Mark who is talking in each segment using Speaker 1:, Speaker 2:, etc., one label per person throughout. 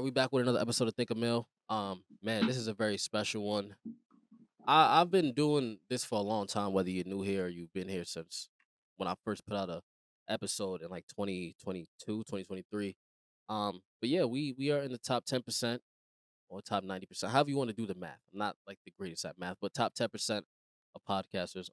Speaker 1: Are we back with another episode of ThinkAMill? Man, this is a very special one. I've been doing this for a long time, whether you're new here or you've been here since when I first put out a episode in like 2022, 2023. But yeah, we are in the top 10% or top 90%, however you want to do the math. I'm not like the greatest at math, but top 10% of podcasters.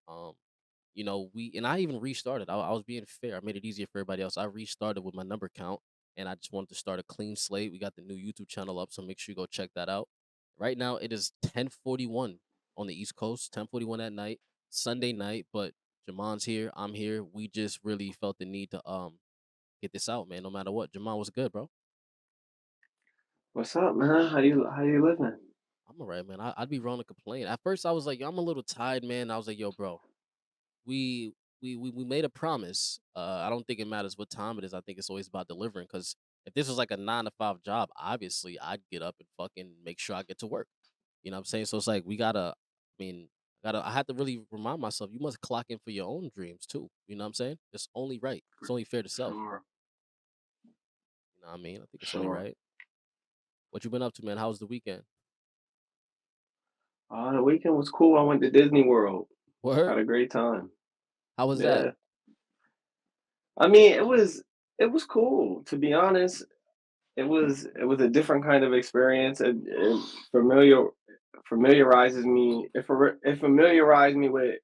Speaker 1: We and I even restarted. I was being fair. I made it easier for everybody else. I restarted with my number count, and I just wanted to start a clean slate. We got the new YouTube channel up, so make sure you go check that out. Right now, it is 10:41 on the East Coast, 10:41 at night, Sunday night. But Jamon's here. I'm here. We just really felt the need to get this out, man. No matter what, Jamon was good, bro.
Speaker 2: What's up, man? How you living?
Speaker 1: I'm alright, man. I'd be wrong to complain. At first, I was like, yo, I'm a little tired, man. I was like, yo, bro, we we made a promise. I don't think it matters what time it is. I think it's always about delivering. Because if this was like a 9 to 5 job, obviously I'd get up and fucking make sure I get to work. You know what I'm saying? So it's like we gotta. I mean, I had to really remind myself you must clock in for your own dreams too. You know what I'm saying? It's only right. It's only fair to self.
Speaker 2: Sure,
Speaker 1: You know what I mean? I think it's only
Speaker 2: sure.
Speaker 1: right. What you been up to, man? How was the weekend?
Speaker 2: The weekend was cool. I went to Disney World.
Speaker 1: Word?
Speaker 2: Had a great time.
Speaker 1: How was that?
Speaker 2: Yeah. I mean, it was cool. To be honest, it was a different kind of experience. It familiarizes me. It familiarized me with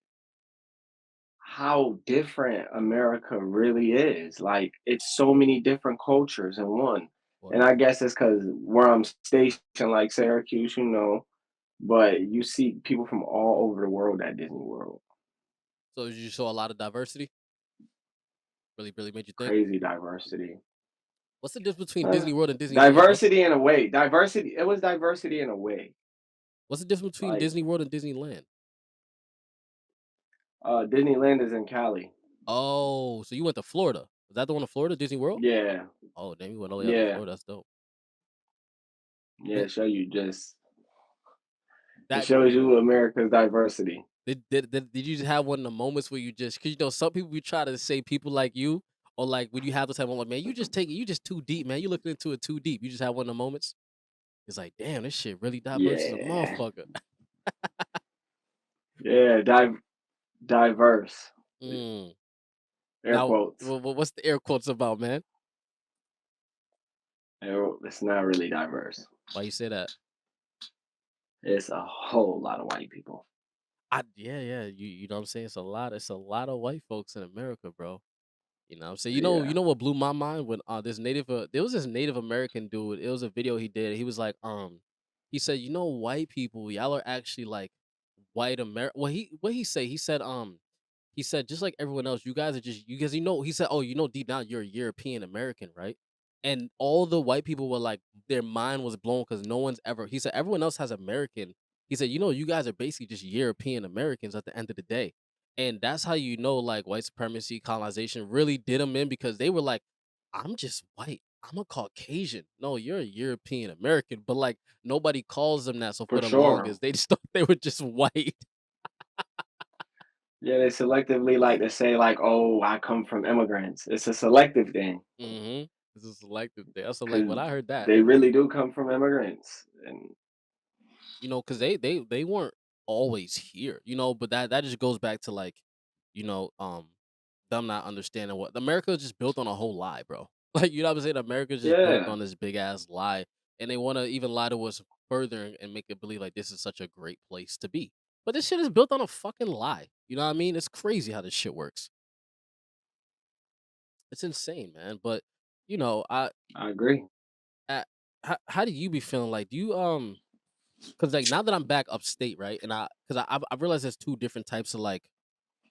Speaker 2: how different America really is. Like it's so many different cultures in one. And
Speaker 1: Word?
Speaker 2: I guess it's because where I'm stationed, like Syracuse, but you see people from all over the world at Disney World.
Speaker 1: So you saw a lot of diversity. Really made you think.
Speaker 2: Crazy diversity.
Speaker 1: What's the difference between
Speaker 2: Uh,
Speaker 1: Disney World and Disneyland, bro?
Speaker 2: Diversity in a way. Diversity. It was diversity in a way.
Speaker 1: What's the difference between
Speaker 2: Like
Speaker 1: Disney World and Disneyland?
Speaker 2: Disneyland is in Cali.
Speaker 1: Oh, so you went to Florida. Was that the one in Florida, Disney World?
Speaker 2: Yeah,
Speaker 1: Oh, damn, you went all the way out to
Speaker 2: yeah,
Speaker 1: Florida. That's dope.
Speaker 2: yeah.
Speaker 1: Did
Speaker 2: Show you just it
Speaker 1: that
Speaker 2: shows you America's diversity.
Speaker 1: did you just have one of the moments where you just cause some people we try to say people like you, or like when you have the type of like, man, you just too deep, man. You looking into it too deep. You just have one of the moments. It's like, damn, this shit really diverse as a
Speaker 2: Yeah,
Speaker 1: motherfucker.
Speaker 2: yeah. Diverse.
Speaker 1: Mm.
Speaker 2: Air
Speaker 1: Now,
Speaker 2: quotes.
Speaker 1: what's the air quotes about, man?
Speaker 2: It's not really diverse.
Speaker 1: Why you say that?
Speaker 2: It's a whole lot of white people.
Speaker 1: Yeah. You know what I'm saying? It's a lot of white folks in America, bro. You know what I'm saying? You
Speaker 2: Yeah.
Speaker 1: know what blew my mind when there was this Native American dude. It was a video he did. He was like, he said, white people, y'all are actually like white America. What he say? He said, just like everyone else, you guys are just you guys, he said, oh, deep down you're a European American, right? And all the white people were like, their mind was blown because no one's ever he said everyone else has American. He said, you guys are basically just European Americans at the end of the day. And that's how like white supremacy, colonization really did them in because they were like, I'm just white. I'm a Caucasian. No, you're a European American, but like nobody calls them that. So for
Speaker 2: For
Speaker 1: the
Speaker 2: sure.
Speaker 1: longest, they just thought they were just white.
Speaker 2: Yeah, they selectively like to say like, "Oh, I come from immigrants." It's a selective thing
Speaker 1: Mm-hmm. This is selective thing. So like
Speaker 2: because
Speaker 1: when I heard that,
Speaker 2: they really do come from immigrants, and
Speaker 1: because they weren't always here, but that just goes back to like, you know, um, them not understanding what America is just built on a whole lie, bro. Like you know what I'm saying? America's just built
Speaker 2: yeah,
Speaker 1: on this big ass lie, and they want to even lie to us further and make it believe like this is such a great place to be. But this shit is built on a fucking lie. You know what I mean? It's crazy how this shit works. It's insane, man. But you know, I,
Speaker 2: I agree.
Speaker 1: I how do you be feeling? Like, do you because like now that I'm back upstate, right? And I realized there's two different types of like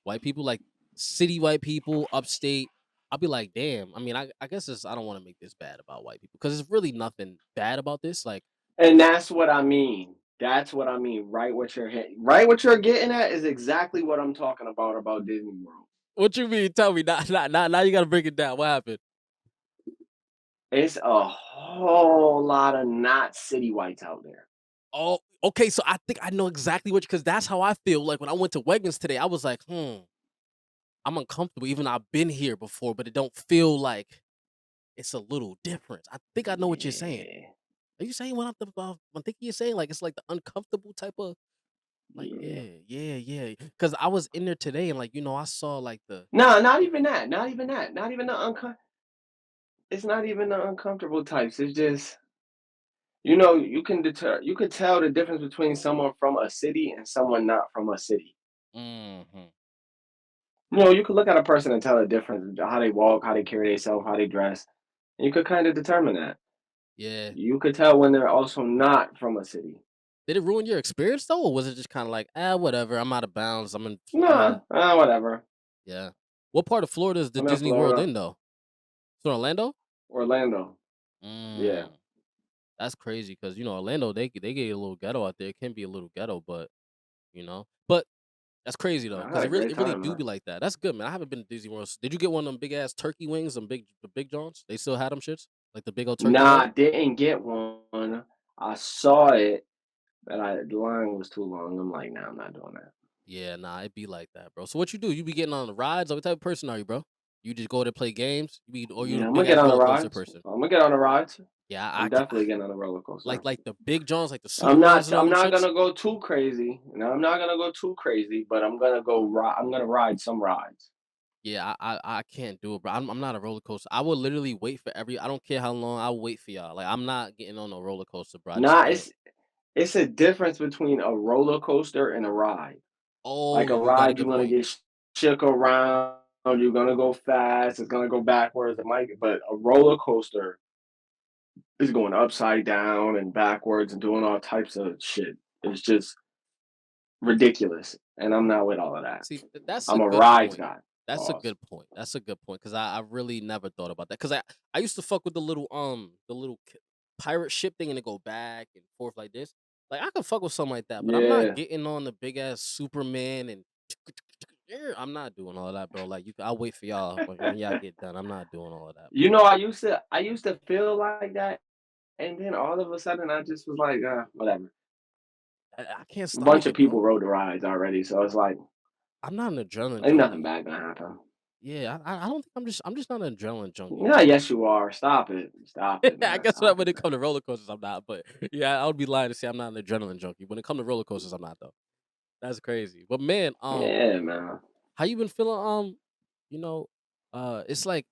Speaker 1: white people, like city white people, upstate. I'll be like, damn. I mean, I guess I don't want to make this bad about white people because there's really nothing bad about this. Like,
Speaker 2: And
Speaker 1: but
Speaker 2: that's what I mean. That's what I mean. Right, what you're getting at is exactly what I'm talking about Disney World.
Speaker 1: what you mean? Tell me. Now you got to break it down. What happened?
Speaker 2: It's a whole lot of not city whites out there.
Speaker 1: Oh, okay. So I think I know exactly what because that's how I feel. Like when I went to Wegmans today, I was like, I'm uncomfortable. Even though I've been here before, but it don't feel like it's a little different. I think I know what you're saying.
Speaker 2: Yeah.
Speaker 1: Are you saying what I'm thinking you're saying? Like, it's like the uncomfortable type of like,
Speaker 2: Yeah.
Speaker 1: yeah. Because I was in there today and, like, I saw, like, the
Speaker 2: No, not even that, not even that, not even the it's not even the uncomfortable types, it's just you could tell the difference between someone from a city and someone not from a city.
Speaker 1: mhm.
Speaker 2: You could look at a person and tell the difference, how they walk, how they carry themselves, how they dress, and you could kinda determine that.
Speaker 1: Yeah.
Speaker 2: You could tell when they're also not from a city.
Speaker 1: Did it ruin your experience, though, or was it just kinda like, "Ah, whatever, I'm out of bounds, I'm
Speaker 2: Nah,
Speaker 1: in."
Speaker 2: whatever.
Speaker 1: Yeah. What part of Florida is the
Speaker 2: I'm in
Speaker 1: Disney World
Speaker 2: Florida,
Speaker 1: in, though? It's in Orlando?
Speaker 2: Orlando. Yeah,
Speaker 1: Mm, that's crazy because Orlando, they get a little ghetto out there. It can be a little ghetto, but that's crazy, though,
Speaker 2: I
Speaker 1: because
Speaker 2: had a great
Speaker 1: it really
Speaker 2: time,
Speaker 1: do
Speaker 2: man.
Speaker 1: be like that. That's good, man. I haven't been to Disney World. Did you get one of them big ass turkey wings, the big Johns? They still had them shits? Like the big old turkey
Speaker 2: Nah,
Speaker 1: leg?
Speaker 2: I didn't get one. I saw it, but the line was too long. I'm like, "Nah, I'm not doing that."
Speaker 1: Yeah, nah, it be like that, bro. So what you do? You be getting on the rides? Or what type of person are you, bro? You just go there play games? Or you
Speaker 2: Yeah,
Speaker 1: a
Speaker 2: Imma
Speaker 1: big
Speaker 2: get
Speaker 1: ass
Speaker 2: on the
Speaker 1: roller coaster
Speaker 2: rides.
Speaker 1: person?
Speaker 2: Imma get on the rides.
Speaker 1: Yeah,
Speaker 2: I'm definitely getting on the roller coaster.
Speaker 1: like the big Johns, like the Supermans and all
Speaker 2: I'm
Speaker 1: them
Speaker 2: not
Speaker 1: shits.
Speaker 2: gonna go too crazy. No, I'm not gonna go too crazy, but I'm gonna ride some rides.
Speaker 1: Yeah, I can't do it, bro. I'm not a roller coaster. I will literally wait for every. I don't care how long. I'll wait for y'all. Like I'm not getting on a roller coaster, bro. I just
Speaker 2: Nah,
Speaker 1: can't.
Speaker 2: it's a difference between a roller coaster and a ride. Like
Speaker 1: Oh,
Speaker 2: a
Speaker 1: you got a
Speaker 2: ride, you're
Speaker 1: good
Speaker 2: gonna
Speaker 1: point.
Speaker 2: get shook around, you're gonna go fast, it's gonna go backwards, but a roller coaster is going upside down and backwards and doing all types of shit. It's just ridiculous, and I'm not with all of that.
Speaker 1: See, that's a
Speaker 2: I'm a
Speaker 1: good
Speaker 2: rides
Speaker 1: point.
Speaker 2: guy.
Speaker 1: That's a
Speaker 2: Pause.
Speaker 1: good point. That's a good point because I really never thought about that. Because I used to fuck with the little pirate ship thing and it go back and forth like this. Like I could fuck with something like that, but I'm not
Speaker 2: Yeah.
Speaker 1: getting on the big ass Superman and I'm not doing all of that, bro. Like I'll wait for y'all when y'all get done. I'm not doing all of that, bro.
Speaker 2: I used to feel like that, and then all of a sudden I just was like, whatever."
Speaker 1: I can't
Speaker 2: A bunch
Speaker 1: stomach
Speaker 2: of
Speaker 1: it, bro.
Speaker 2: people rode the rides already, so it's like,
Speaker 1: I'm not an adrenaline
Speaker 2: ain't nothing
Speaker 1: junkie.
Speaker 2: bad gonna happen.
Speaker 1: Yeah, I don't think I'm just not an adrenaline junkie,
Speaker 2: Yeah,
Speaker 1: bro.
Speaker 2: yes, you are. Stop it,
Speaker 1: I
Speaker 2: man.
Speaker 1: guess
Speaker 2: Stop
Speaker 1: when
Speaker 2: it,
Speaker 1: it
Speaker 2: man.
Speaker 1: comes to roller coasters, I'm not. But yeah, I would be lying to say I'm not an adrenaline junkie. When it comes to roller coasters, I'm not though. That's crazy. But man,
Speaker 2: Yeah, man.
Speaker 1: how you been feeling? You know, it's like,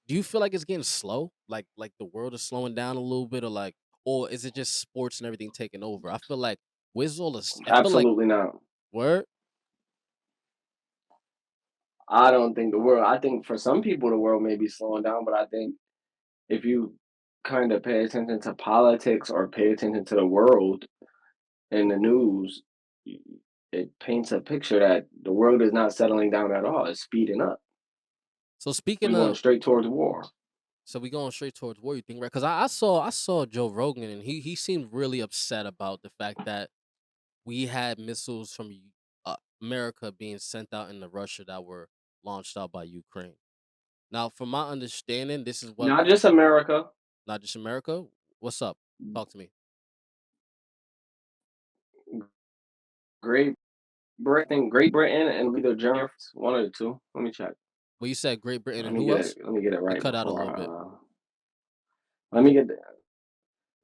Speaker 1: do you feel like it's getting slow? Like the world is slowing down a little bit, or is it just sports and everything taking over? I feel like where's all this? I feel like
Speaker 2: Absolutely not.
Speaker 1: word.
Speaker 2: I don't think I think for some people the world may be slowing down, but I think if you kind of pay attention to politics or pay attention to the world and the news, y- it paints a picture that the world is not settling down at all. It's speeding up.
Speaker 1: So
Speaker 2: We're
Speaker 1: speaking
Speaker 2: going
Speaker 1: of,
Speaker 2: straight towards war.
Speaker 1: so we going straight towards war. You think, right? Because I saw Joe Rogan and he seemed really upset about the fact that we had missiles from America being sent out into Russia that were launched out by Ukraine. Now, from my understanding, this is what
Speaker 2: Not just America,
Speaker 1: not just America. What's up? Talk to me.
Speaker 2: Great Great Britain and either Germany, one of the two. Let me check.
Speaker 1: Well, you said Great Britain and who else?
Speaker 2: Let me get it
Speaker 1: It
Speaker 2: right
Speaker 1: cut out a
Speaker 2: before.
Speaker 1: little bit.
Speaker 2: Let me get the,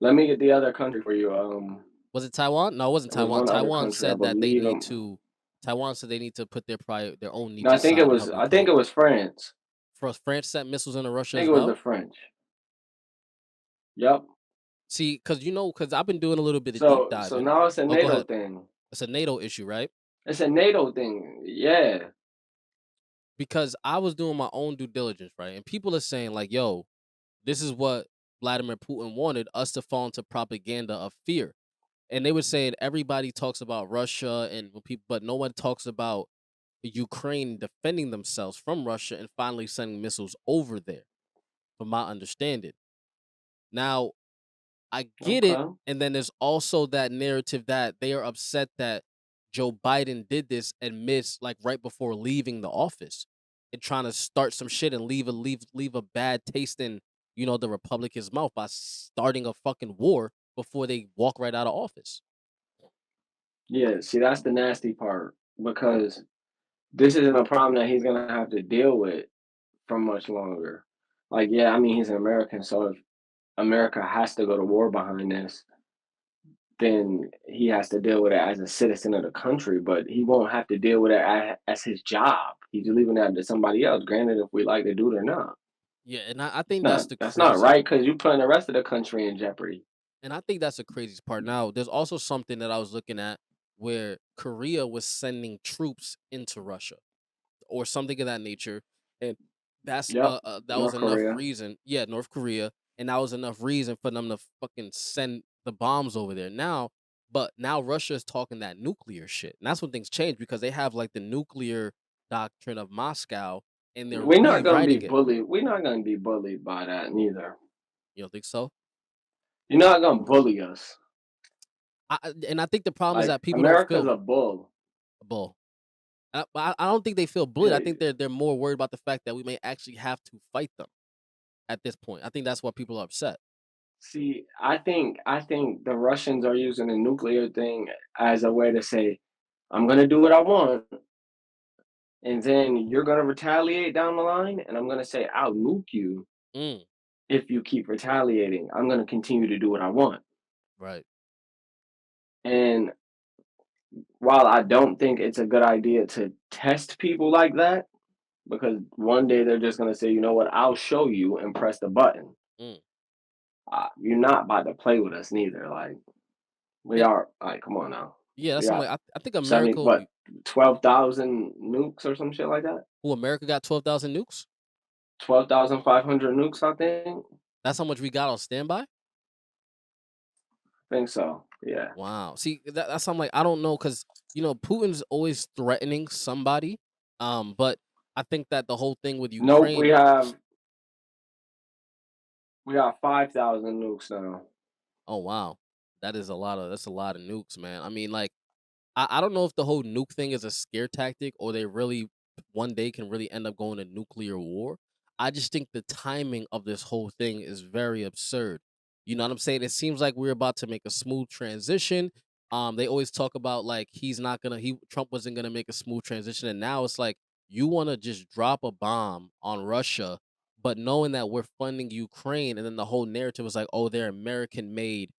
Speaker 2: let me get the other country for you.
Speaker 1: Was it Taiwan? No, it wasn't
Speaker 2: It was
Speaker 1: Taiwan.
Speaker 2: one other country, I believe.
Speaker 1: Taiwan said they need to put their own
Speaker 2: No,
Speaker 1: needs aside and help
Speaker 2: I think it
Speaker 1: Ukraine.
Speaker 2: was France.
Speaker 1: France sent missiles into Russia
Speaker 2: I think
Speaker 1: as
Speaker 2: it was the
Speaker 1: well.
Speaker 2: French. Yep.
Speaker 1: See, because I've been doing a little bit of deep
Speaker 2: So
Speaker 1: diving.
Speaker 2: now it's a
Speaker 1: Oh, go
Speaker 2: NATO
Speaker 1: ahead.
Speaker 2: thing.
Speaker 1: It's a NATO issue, right?
Speaker 2: It's a NATO thing. Yeah.
Speaker 1: Because I was doing my own due diligence, right? And people are saying like, "Yo, this is what Vladimir Putin wanted us to fall into propaganda of fear." And they were saying everybody talks about Russia and when people, but no one talks about Ukraine defending themselves from Russia and finally sending missiles over there. From my understanding, now I get it.
Speaker 2: Okay.
Speaker 1: And then there's also that narrative that they are upset that Joe Biden did this and missed like right before leaving the office and trying to start some shit and leave a bad taste in the Republicans' mouth by starting a fucking war before they walk right out of office.
Speaker 2: Yeah. See, that's the nasty part because this isn't a problem that he's gonna have to deal with for much longer. Like, yeah, I mean, he's an American, so America has to go to war behind this, then he has to deal with it as a citizen of the country, but he won't have to deal with it as his job. He's leaving that to somebody else, granted if we like to do it or not.
Speaker 1: Yeah, and I think that's
Speaker 2: No,
Speaker 1: the
Speaker 2: that's not
Speaker 1: craziest
Speaker 2: right because
Speaker 1: part.
Speaker 2: you putting the rest of the country in jeopardy.
Speaker 1: And I think that's the craziest part. Now, there's also something that I was looking at where Korea was sending troops into Russia or something of that nature, and
Speaker 2: Yep,
Speaker 1: that was
Speaker 2: North
Speaker 1: enough
Speaker 2: Korea.
Speaker 1: reason. Yeah, North Korea, and that was enough reason for them to fucking send the bombs over there. Now, but now Russia is talking that nuclear shit, and that's when things change because they have like the nuclear doctrine of Moscow, and they're
Speaker 2: We're not gonna be
Speaker 1: rewriting it.
Speaker 2: bullied. We're not gonna be bullied by that neither.
Speaker 1: You don't think so?
Speaker 2: You're not gonna bully us.
Speaker 1: And I think the problem is
Speaker 2: Like
Speaker 1: that people don't
Speaker 2: America's
Speaker 1: feel
Speaker 2: a bull.
Speaker 1: bull. I don't think they feel bullied. I
Speaker 2: Yeah,
Speaker 1: think they're more worried about the fact that we may actually have to fight them at this point. I think that's why people are upset.
Speaker 2: see, I think the Russians are using the nuclear thing as a way to say, I'm gonna do what I want, and then you're gonna retaliate down the line, and I'm gonna say I'll nuke you
Speaker 1: Mm,
Speaker 2: if you keep retaliating. I'm gonna continue to do what I want.
Speaker 1: right.
Speaker 2: And while I don't think it's a good idea to test people like that, because one day they're just gonna say, you know what, I'll show you and press the button.
Speaker 1: Mm.
Speaker 2: You're not about to play with us neither. Like we
Speaker 1: And
Speaker 2: are. Like, come on now.
Speaker 1: yeah,
Speaker 2: We
Speaker 1: that's something
Speaker 2: got
Speaker 1: like I think
Speaker 2: 70,
Speaker 1: America will
Speaker 2: what,
Speaker 1: be
Speaker 2: 12,000 nukes or some shit like that.
Speaker 1: who America got 12,000 nukes?
Speaker 2: 12,500 nukes, I think.
Speaker 1: That's how much we got on standby?
Speaker 2: Think so. Yeah.
Speaker 1: Wow. See, that's something like I don't know because Putin's always threatening somebody. But I think that the whole thing with
Speaker 2: Nope.
Speaker 1: Ukraine.
Speaker 2: We got 5,000 nukes now.
Speaker 1: Oh wow, that's a lot of nukes, man. I mean, like I don't know if the whole nuke thing is a scare tactic or they really one day can really end up going to nuclear war. I just think the timing of this whole thing is very absurd. You know what I'm saying? It seems like we're about to make a smooth transition. They always talk about like he's not gonna he Trump wasn't gonna make a smooth transition, and now it's like you want to just drop a bomb on Russia, but knowing that we're funding Ukraine, and then the whole narrative is like, oh, they're American made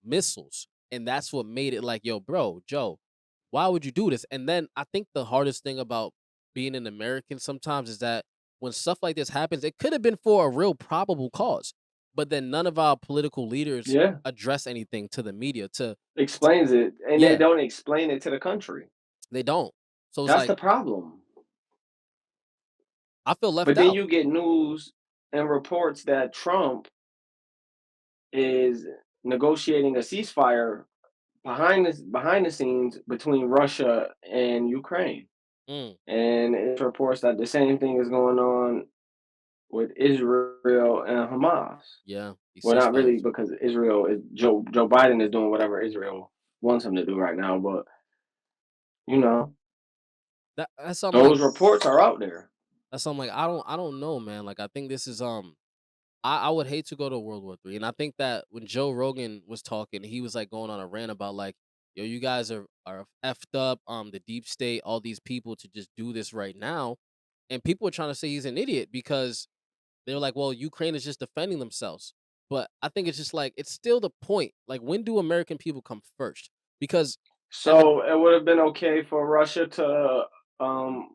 Speaker 1: missiles. And that's what made it like, yo, bro, Joe, why would you do this? And then I think the hardest thing about being an American sometimes is that when stuff like this happens, it could have been for a real probable cause. But then none of our political leaders
Speaker 2: Yeah.
Speaker 1: address anything to the media to
Speaker 2: Explains it, and they
Speaker 1: yeah,
Speaker 2: don't explain it to the country.
Speaker 1: they don't. So it's
Speaker 2: That's
Speaker 1: like
Speaker 2: the problem.
Speaker 1: I feel left
Speaker 2: But then
Speaker 1: out.
Speaker 2: you get news and reports that Trump is negotiating a ceasefire behind the scenes between Russia and Ukraine.
Speaker 1: Mm,
Speaker 2: And it reports that the same thing is going on with Israel and Hamas.
Speaker 1: yeah, these
Speaker 2: Well, not really
Speaker 1: ceasefires.
Speaker 2: because Israel is Joe Biden is doing whatever Israel wants him to do right now, but you know,
Speaker 1: That's something like
Speaker 2: those reports are out there.
Speaker 1: I don't know, man. Like I think this is I would hate to go to World War III, and I think that when Joe Rogan was talking, he was like going on a rant about like, "Yo, you guys are effed up. The deep state, all these people to just do this right now," and people are trying to say he's an idiot because they're like, "Well, Ukraine is just defending themselves," but I think it's just like it's still the point. Like, when do American people come first? Because at the
Speaker 2: So it would have been okay for Russia to um,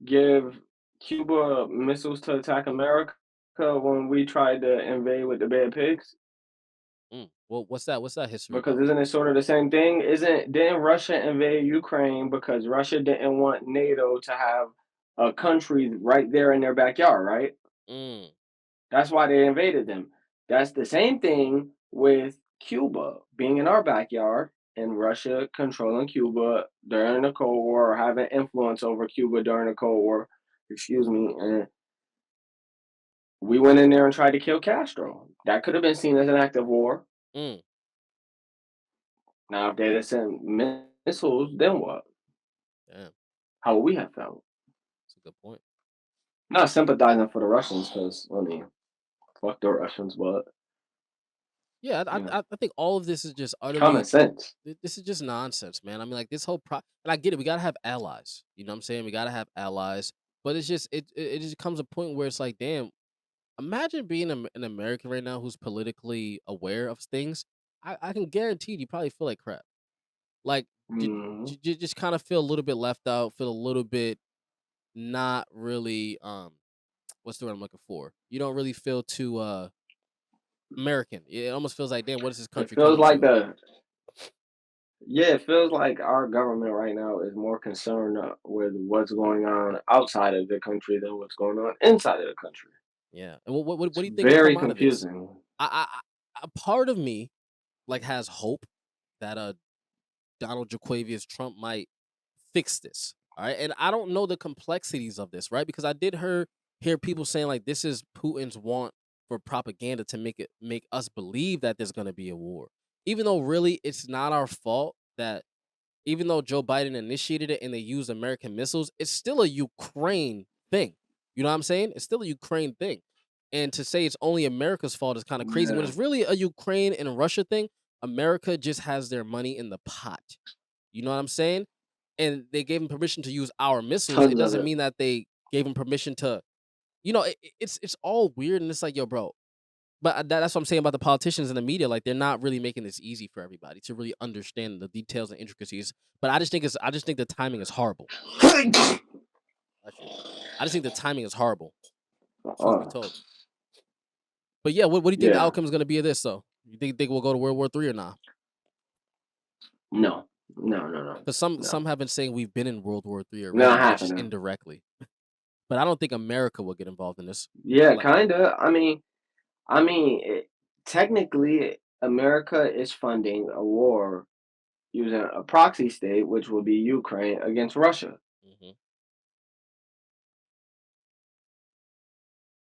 Speaker 2: give Cuba missiles to attack America when we tried to invade with the Bay of Pigs?
Speaker 1: well, what's that? What's that history
Speaker 2: Because
Speaker 1: about?
Speaker 2: isn't it sort of the same thing? Didn't Russia invade Ukraine because Russia didn't want NATO to have a country right there in their backyard, right?
Speaker 1: Mm,
Speaker 2: That's why they invaded them. That's the same thing with Cuba being in our backyard and Russia controlling Cuba during the Cold War or having influence over Cuba during the Cold War, excuse me, and we went in there and tried to kill Castro. That could have been seen as an act of war.
Speaker 1: mm,
Speaker 2: Now, if they'd have sent missiles, then what?
Speaker 1: damn,
Speaker 2: How would we have felt?
Speaker 1: that's a good point.
Speaker 2: Not sympathizing for the Russians, because I mean, fuck the Russians, but
Speaker 1: Yeah,
Speaker 2: you know,
Speaker 1: I think all of this is just
Speaker 2: common
Speaker 1: utterly
Speaker 2: sense.
Speaker 1: this is just nonsense, man. I mean, like this whole and I get it. We gotta have allies. You know what I'm saying? We gotta have allies, but it's just it just comes a point where it's like, damn. imagine being an American right now who's politically aware of things. I can guarantee you probably feel like crap. Like,
Speaker 2: Mhm.
Speaker 1: just kind of feel a little bit left out, feel a little bit not really what's the word I'm looking for? You don't really feel too American. It almost feels like, damn, what is this
Speaker 2: It
Speaker 1: country
Speaker 2: feels
Speaker 1: coming
Speaker 2: like
Speaker 1: to?
Speaker 2: the Yeah, it feels like our government right now is more concerned with what's going on outside of the country than what's going on inside of the country.
Speaker 1: Yeah. And what
Speaker 2: It's
Speaker 1: do you think will
Speaker 2: very
Speaker 1: come out of this?
Speaker 2: confusing.
Speaker 1: A part of me like has hope that Donald Jaquavius Trump might fix this. All right. And I don't know the complexities of this, right? Because I did hear people saying like this is Putin's want for propaganda to make us believe that there's gonna be a war. Even though really it's not our fault that even though Joe Biden initiated it and they used American missiles, it's still a Ukraine thing. You know what I'm saying? It's still a Ukraine thing. And to say it's only America's fault is kind of crazy when
Speaker 2: Yeah,
Speaker 1: it's really a Ukraine and Russia thing. America just has their money in the pot. You know what I'm saying? And they gave him permission to use our missiles. It
Speaker 2: tons of
Speaker 1: doesn't
Speaker 2: it.
Speaker 1: mean that they gave him permission to, it's all weird. And it's like, yo, bro. But that's what I'm saying about the politicians and the media. Like they're not really making this easy for everybody to really understand the details and intricacies. But I just think the timing is horrible. Bless you. I just think the timing is horrible. Truth be
Speaker 2: uh,
Speaker 1: told. But yeah, what do you think the
Speaker 2: yeah,
Speaker 1: outcome is going to be of this? Though you think we'll go to World War III or not?
Speaker 2: no, no, no, no,
Speaker 1: Because
Speaker 2: no,
Speaker 1: some have been saying we've been in World War III
Speaker 2: not
Speaker 1: already, but it's just
Speaker 2: happening.
Speaker 1: indirectly. But I don't think America will get involved in this.
Speaker 2: Yeah,
Speaker 1: Like,
Speaker 2: kinda. Technically, America is funding a war using a proxy state, which will be Ukraine against Russia.
Speaker 1: mhm.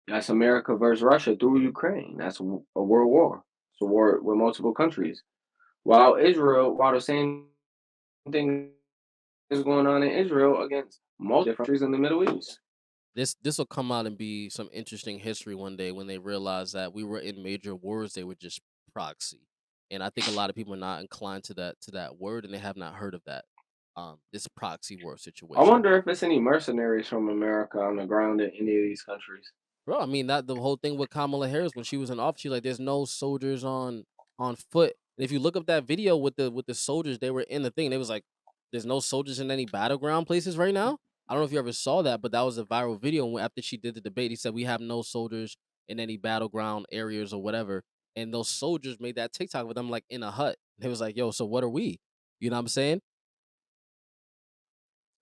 Speaker 2: That's America versus Russia through Ukraine. That's a world war. It's a war with multiple countries. While the same thing is going on in Israel against multiple different countries in the Middle East.
Speaker 1: This will come out and be some interesting history one day when they realize that we were in major wars. They were just proxy, and I think a lot of people are not inclined to that word, and they have not heard of that. This proxy war
Speaker 2: I
Speaker 1: situation.
Speaker 2: wonder if it's any mercenaries from America on the ground in any of these countries.
Speaker 1: Bro, I mean that the whole thing with Kamala Harris when she was in office, she's like, "There's no soldiers on foot." And if you look up that video with the soldiers, they were in the thing. They was like, "There's no soldiers in any battleground places right now." I don't know if you ever saw that, but that was a viral video. And after she did the debate, he said, "We have no soldiers in any battleground areas or whatever." And those soldiers made that TikTok with them like in a hut. They was like, "Yo, so what are we?" You know what I'm saying?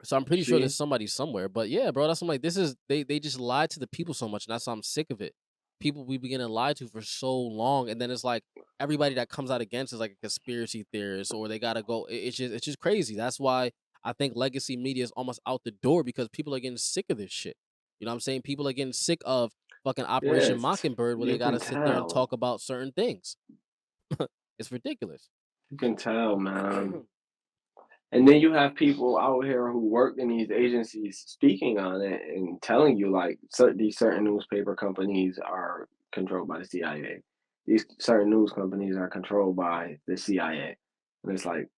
Speaker 1: So I'm pretty sure there's
Speaker 2: See?
Speaker 1: somebody somewhere. But yeah, bro, that's I'm like, this is they just lied to the people so much, and that's why I'm sick of it. People we begin to lie to for so long, and then it's like everybody that comes out against is like a conspiracy theorist, or they gotta go. It's just crazy. That's why I think legacy media is almost out the door because people are getting sick of this shit. You know what I'm saying? People are getting sick of fucking Operation
Speaker 2: Yes,
Speaker 1: Mockingbird where they
Speaker 2: you can
Speaker 1: gotta sit there and
Speaker 2: tell.
Speaker 1: talk about certain things. It's ridiculous.
Speaker 2: You can tell, man. And then you have people out here who work in these agencies speaking on it and telling you like these certain newspaper companies are controlled by the CIA. These certain news companies are controlled by the CIA. And it's like,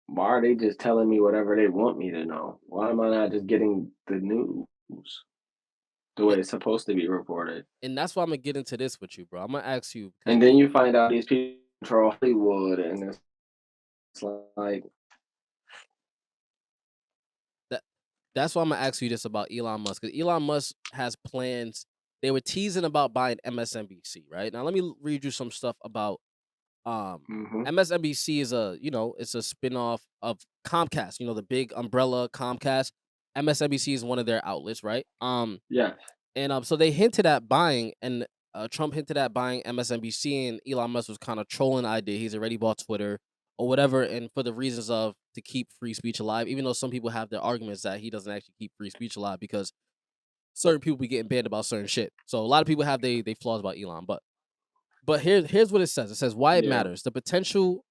Speaker 2: why are they just telling me whatever they want me to know? Why am I not just getting the news the way it's supposed to be reported?
Speaker 1: And that's why I'm gonna get into this with you, bro. I'm gonna ask you because
Speaker 2: And then you find out these people control Hollywood, and it's like,
Speaker 1: that that's why I'm gonna ask you this about Elon Musk, because Elon Musk has plans. They were teasing about buying MSNBC, right? Now let me read you some stuff about um
Speaker 2: hmm
Speaker 1: MSNBC is it's a spinoff of Comcast, the big umbrella Comcast. MSNBC is one of their outlets, right?
Speaker 2: yes,
Speaker 1: And so they hinted at buying, and Trump hinted at buying MSNBC, and Elon Musk was kind of trolling the idea. He's already bought Twitter or whatever, and for the reasons of to keep free speech alive. Even though some people have their arguments that he doesn't actually keep free speech alive because certain people be getting banned about certain shit. So a lot of people have they flaws about Elon, but here's what it says. It says why it
Speaker 2: yeah,
Speaker 1: matters. The potential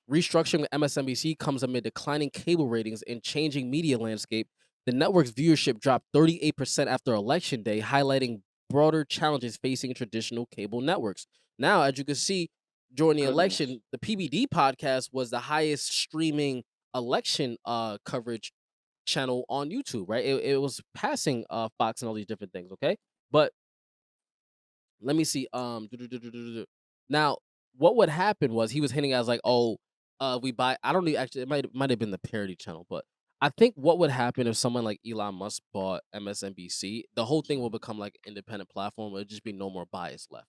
Speaker 1: restructuring of MSNBC comes amid declining cable ratings and changing media landscape. The network's viewership dropped 38% after Election Day, highlighting broader challenges facing traditional cable networks. Now, as you can see, during the
Speaker 2: goodness.
Speaker 1: election, the PBD podcast was the highest streaming election coverage channel on YouTube, right? It was passing Fox and all these different things, okay? But let me see. Now, what would happen was he was hinting as like, oh, we buy. I don't know. Actually, it might have been the parody channel, but I think what would happen if someone like Elon Musk bought MSNBC, the whole thing will become like an independent platform. It'll just be no more bias left.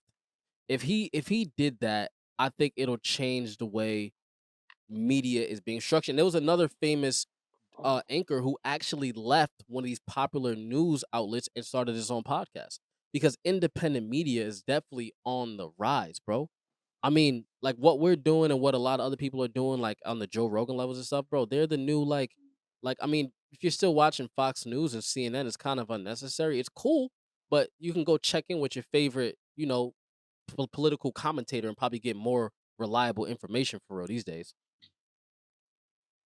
Speaker 1: If he did that, I think it'll change the way media is being structured. And there was another famous anchor who actually left one of these popular news outlets and started his own podcast because independent media is definitely on the rise, bro. I mean, like what we're doing and what a lot of other people are doing, like on the Joe Rogan levels and stuff, bro. They're the new like I mean, if you're still watching Fox News and CNN, it's kind of unnecessary. It's cool, but you can go check in with your favorite, political commentator and probably get more reliable information for real these days.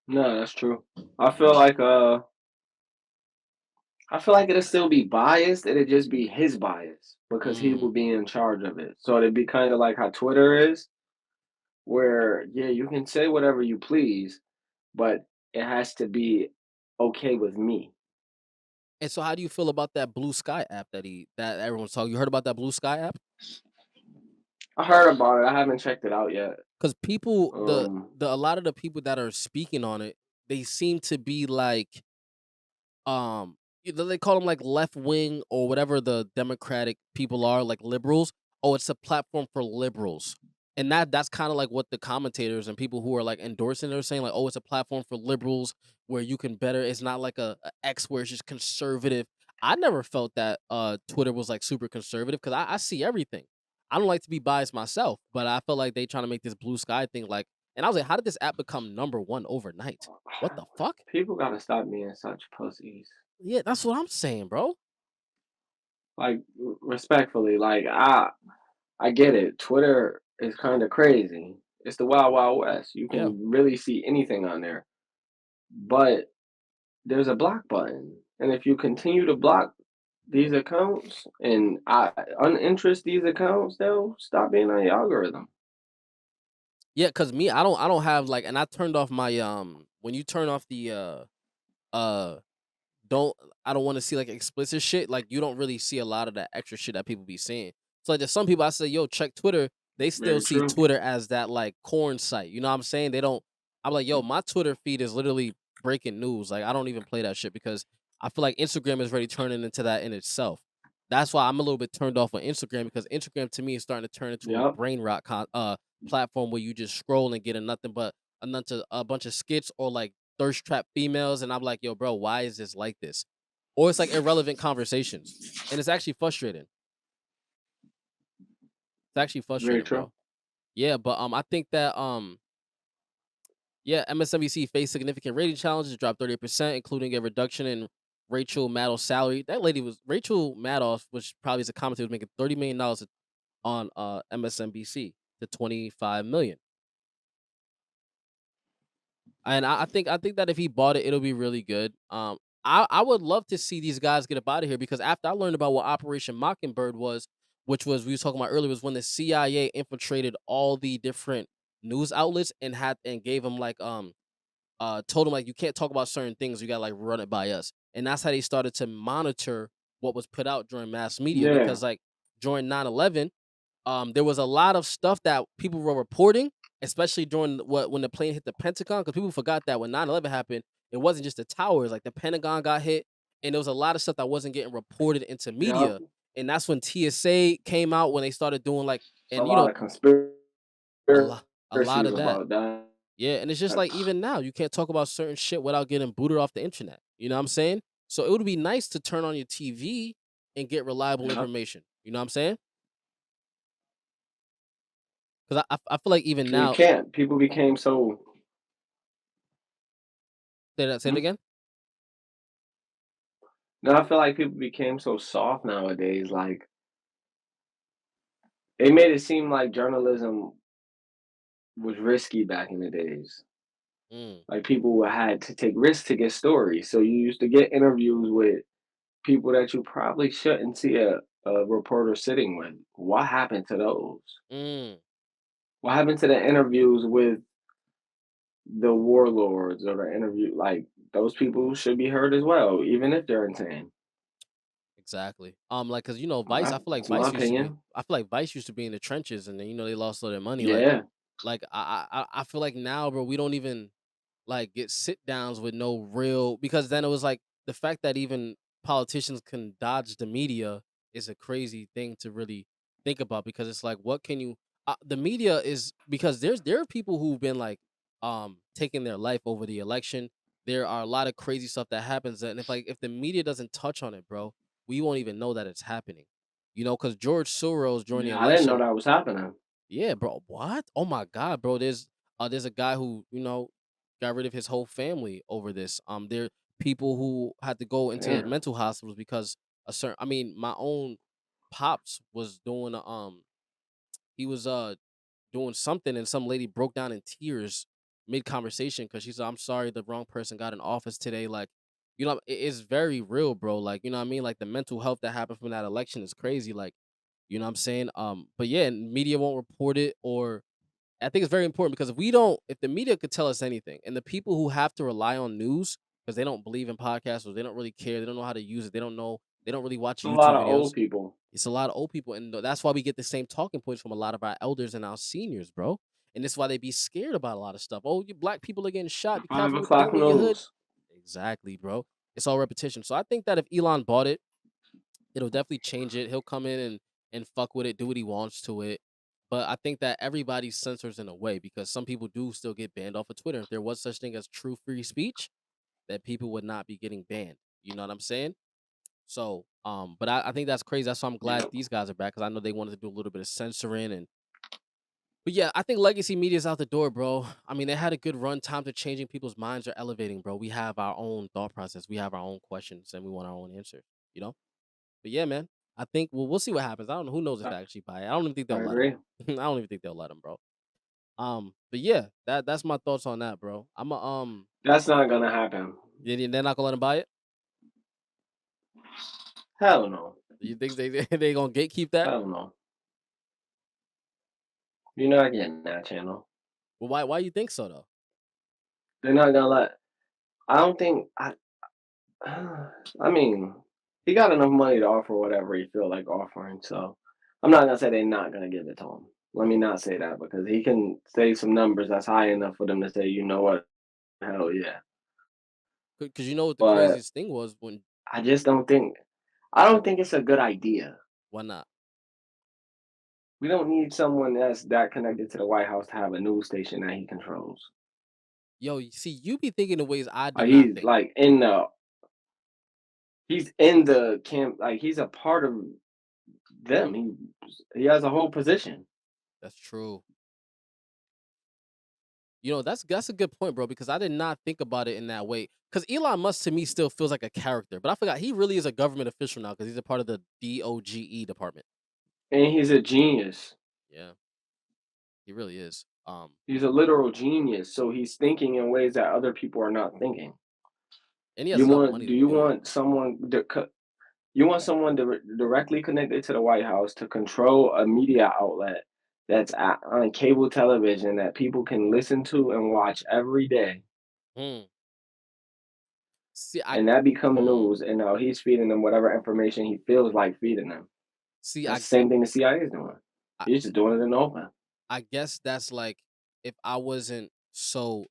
Speaker 2: No, that's true. I feel like I feel like it'll still be biased. It'll just be his bias because he
Speaker 1: Mm.
Speaker 2: will be in charge of it. So it'd be kind of like how Twitter is, where yeah, you can say whatever you please, but it has to be okay with me.
Speaker 1: And so how do you feel about that Blue Sky app that everyone's talking? You heard about that Blue Sky app?
Speaker 2: I heard about it. I haven't checked it out yet.
Speaker 1: Because people,
Speaker 2: Um,
Speaker 1: a lot of the people that are speaking on it, they seem to be like, they call them like left wing or whatever the Democratic people are, like liberals. Oh, it's a platform for liberals, and that's kind of like what the commentators and people who are like endorsing it are saying, like, oh, it's a platform for liberals where you can better. It's not like a X where it's just conservative. I never felt that Twitter was like super conservative because I see everything. I don't like to be biased myself, but I felt like they trying to make this blue sky thing like, and I was like, how did this app become number one overnight? What the fuck?
Speaker 2: people gotta stop being such pussies.
Speaker 1: Yeah, that's what I'm saying, bro.
Speaker 2: Like respectfully, like I get it. Twitter is kind of crazy. It's the wild wild west. You
Speaker 1: Yeah.
Speaker 2: can really see anything on there, but there's a block button, and if you continue to block these accounts and I uninterest these accounts, they'll stop being on your algorithm.
Speaker 1: Yeah, cause me, I don't have like and I turned off my, when you turn off the, uh don't I don't wanna see, like, explicit shit, like, you don't really see a lot of that extra shit that people be seeing. So, like, there's some people I say, "Yo, check Twitter," they still
Speaker 2: Very
Speaker 1: see
Speaker 2: true.
Speaker 1: Twitter as that, like, corn site, you know what I'm saying? They don't I'm like, "Yo, my Twitter feed is literally breaking news," like, I don't even play that shit because I feel like Instagram is already turning into that in itself. That's why I'm a little bit turned off on Instagram because Instagram to me is starting to turn into a
Speaker 2: Yep.
Speaker 1: brain rot platform where you just scroll and get a bunch of skits or, like, thirst trap females, and I'm like, "Yo, bro, why is this like this?" Or it's like irrelevant conversations, and it's actually frustrating. It's actually
Speaker 2: Very
Speaker 1: frustrating,
Speaker 2: true.
Speaker 1: bro. Yeah, but, I think that, yeah, MSNBC faced significant rating challenges, dropped 38%, including a reduction in Rachel Maddow's salary. That lady was Rachel Maddow, which probably is a commentator, was making $30 million on, MSNBC to 25 million. And I think that if he bought it, it'll be really good. I would love to see these guys get up out of here because after I learned about what Operation Mockingbird was, which was we was talking about earlier, was when the CIA infiltrated all the different news outlets and gave them like told them like you can't talk about certain things, you gotta like run it by us. And that's how they started to monitor what was put out during mass media
Speaker 2: Yeah.
Speaker 1: because like during 9/11 there was a lot of stuff that people were reporting, especially during when the plane hit the Pentagon, because people forgot that when 9/11 happened, it wasn't just the towers, like the Pentagon got hit, and there was a lot of stuff that wasn't getting reported into
Speaker 2: Yep.
Speaker 1: media. And that's when TSA came out when they started doing like,
Speaker 2: A
Speaker 1: and
Speaker 2: lot of
Speaker 1: a lot
Speaker 2: conspiracies
Speaker 1: of that.
Speaker 2: about that.
Speaker 1: Yeah, and it's just like even now, you can't talk about certain shit without getting booted off the internet. You know what I'm saying? So it would be nice to turn on your TV and get reliable
Speaker 2: Yep.
Speaker 1: information. You know what I'm saying? Because I feel like even
Speaker 2: You
Speaker 1: now,
Speaker 2: can't. People became so.
Speaker 1: say it
Speaker 2: Hmm?
Speaker 1: again.
Speaker 2: No, I feel like people became so soft nowadays. Like they made it seem like journalism was risky back in the days.
Speaker 1: Mm.
Speaker 2: Like people had to take risks to get stories. So you used to get interviews with people that you probably shouldn't see a reporter sitting with. What happened to those?
Speaker 1: Mm,
Speaker 2: What happened to the interviews with the warlords or the interview? Like those people should be heard as well, even if they're insane.
Speaker 1: Exactly. Like, cause Vice.
Speaker 2: That's my opinion.
Speaker 1: I feel like Vice used to be in the trenches, and then they lost all their money.
Speaker 2: Yeah.
Speaker 1: Like I feel like now, bro, we don't even like get sit downs with no real because then it was like the fact that even politicians can dodge the media is a crazy thing to really think about because it's like what can you the media is because there are people who've been like taking their life over the election. There are a lot of crazy stuff that happens and if the media doesn't touch on it, bro, we won't even know that it's happening. Cuz George Soros during the
Speaker 2: Yeah, I didn't know
Speaker 1: election,
Speaker 2: that was happening.
Speaker 1: yeah, bro. What? Oh my god, bro. There's a guy who, got rid of his whole family over this. There are people who had to go into
Speaker 2: Damn.
Speaker 1: mental hospitals because my own pops was doing he was doing something and some lady broke down in tears mid conversation because she said, "I'm sorry, the wrong person got in office today." Like, it's very real, bro. Like, you know what I mean? Like the mental health that happened from that election is crazy. Like, you know what I'm saying? But yeah, and media won't report it or I think it's very important because if the media could tell us anything, and the people who have to rely on news because they don't believe in podcasts or they don't really care, they don't know how to use it, they don't really watch
Speaker 2: It's a lot
Speaker 1: YouTube
Speaker 2: of old
Speaker 1: videos.
Speaker 2: people.
Speaker 1: It's a lot of old people, and that's why we get the same talking points from a lot of our elders and our seniors, bro. And this is why they be scared about a lot of stuff. Oh, you black people are getting shot.
Speaker 2: The
Speaker 1: Be
Speaker 2: five
Speaker 1: careful what you're
Speaker 2: o'clock
Speaker 1: doing in your hood.
Speaker 2: news.
Speaker 1: Exactly, bro. It's all repetition. So I think that if Elon bought it, it'll definitely change it. He'll come in and fuck with it, do what he wants to it. But I think that everybody censors in a way because some people do still get banned off of Twitter. If there was such thing as true free speech, that people would not be getting banned. You know what I'm saying? So, but I think that's crazy. That's why I'm glad
Speaker 2: Yep.
Speaker 1: these guys are back because I know they wanted to do a little bit of censoring and. But yeah, I think legacy media is out the door, bro. I mean, they had a good run. Times are changing. People's minds are elevating, bro. We have our own thought process. We have our own questions, and we want our own answers. You know. But yeah, man, I think we'll see what happens. I don't know. Who knows if
Speaker 2: I,
Speaker 1: they actually buy it? I don't even think
Speaker 2: I
Speaker 1: they'll let them.
Speaker 2: agree.
Speaker 1: I don't even think they'll let them, bro. But yeah, that's my thoughts on that, bro. I'm a
Speaker 2: That's not gonna happen.
Speaker 1: they're not gonna let them buy it.
Speaker 2: Hell no.
Speaker 1: You think they they gonna gatekeep that?
Speaker 2: Hell no. You're not getting that channel.
Speaker 1: Well, why you think so though?
Speaker 2: They're not gonna let. I don't think. I mean, he got enough money to offer whatever he feel like offering. So I'm not gonna say they're not gonna give it to him. Let me not say that because he can say some numbers that's high enough for them to say, you know what, hell yeah.
Speaker 1: Because you know what the
Speaker 2: But
Speaker 1: craziest thing was when
Speaker 2: I just don't think. I don't think it's a good idea.
Speaker 1: why not?
Speaker 2: We don't need someone that's that connected to the White House to have a news station that he controls.
Speaker 1: Yo, you see, you be thinking in ways I do not
Speaker 2: He's
Speaker 1: think.
Speaker 2: like in the. He's in the camp. Like he's a part of them. He has a whole position.
Speaker 1: That's true. That's a good point, bro, because I did not think about it in that way. Because Elon Musk to me still feels like a character, but I forgot he really is a government official now because he's a part of the DOGE department.
Speaker 2: And he's a genius.
Speaker 1: Yeah, he really is.
Speaker 2: He's a literal genius, so he's thinking in ways that other people are not thinking.
Speaker 1: And he has enough money
Speaker 2: Do
Speaker 1: to
Speaker 2: you
Speaker 1: do it.
Speaker 2: want you want someone directly connected to the White House to control a media outlet that's on cable television that people can listen to and watch every day,
Speaker 1: Hmm. See, I
Speaker 2: and that become the
Speaker 1: hmm.
Speaker 2: news, and now he's feeding them whatever information he feels like feeding them.
Speaker 1: See,
Speaker 2: That's the same thing the CIA is doing.
Speaker 1: I
Speaker 2: He's just doing it in the open.
Speaker 1: I guess that's like if I wasn't so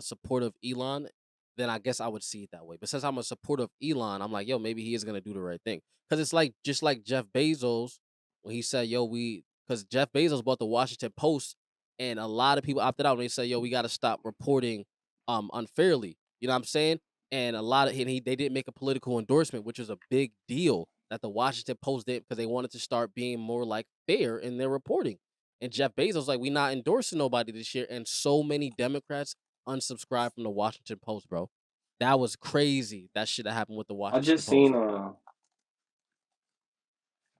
Speaker 1: supportive Elon, then I guess I would see it that way. But since I'm a supporter of Elon, I'm like, yo, maybe he is gonna do the right thing. Cause it's like just like Jeff Bezos when he said, yo, because Jeff Bezos bought the Washington Post and a lot of people opted out when they said, yo, we gotta stop reporting unfairly. You know what I'm saying? And a lot of they didn't make a political endorsement, which was a big deal that the Washington Post did because they wanted to start being more like fair in their reporting. And Jeff Bezos like, we not endorsing nobody this year. And so many Democrats unsubscribed from the Washington Post, bro. That was crazy. That shit that happened with the
Speaker 2: I
Speaker 1: Washington
Speaker 2: just seen
Speaker 1: Post.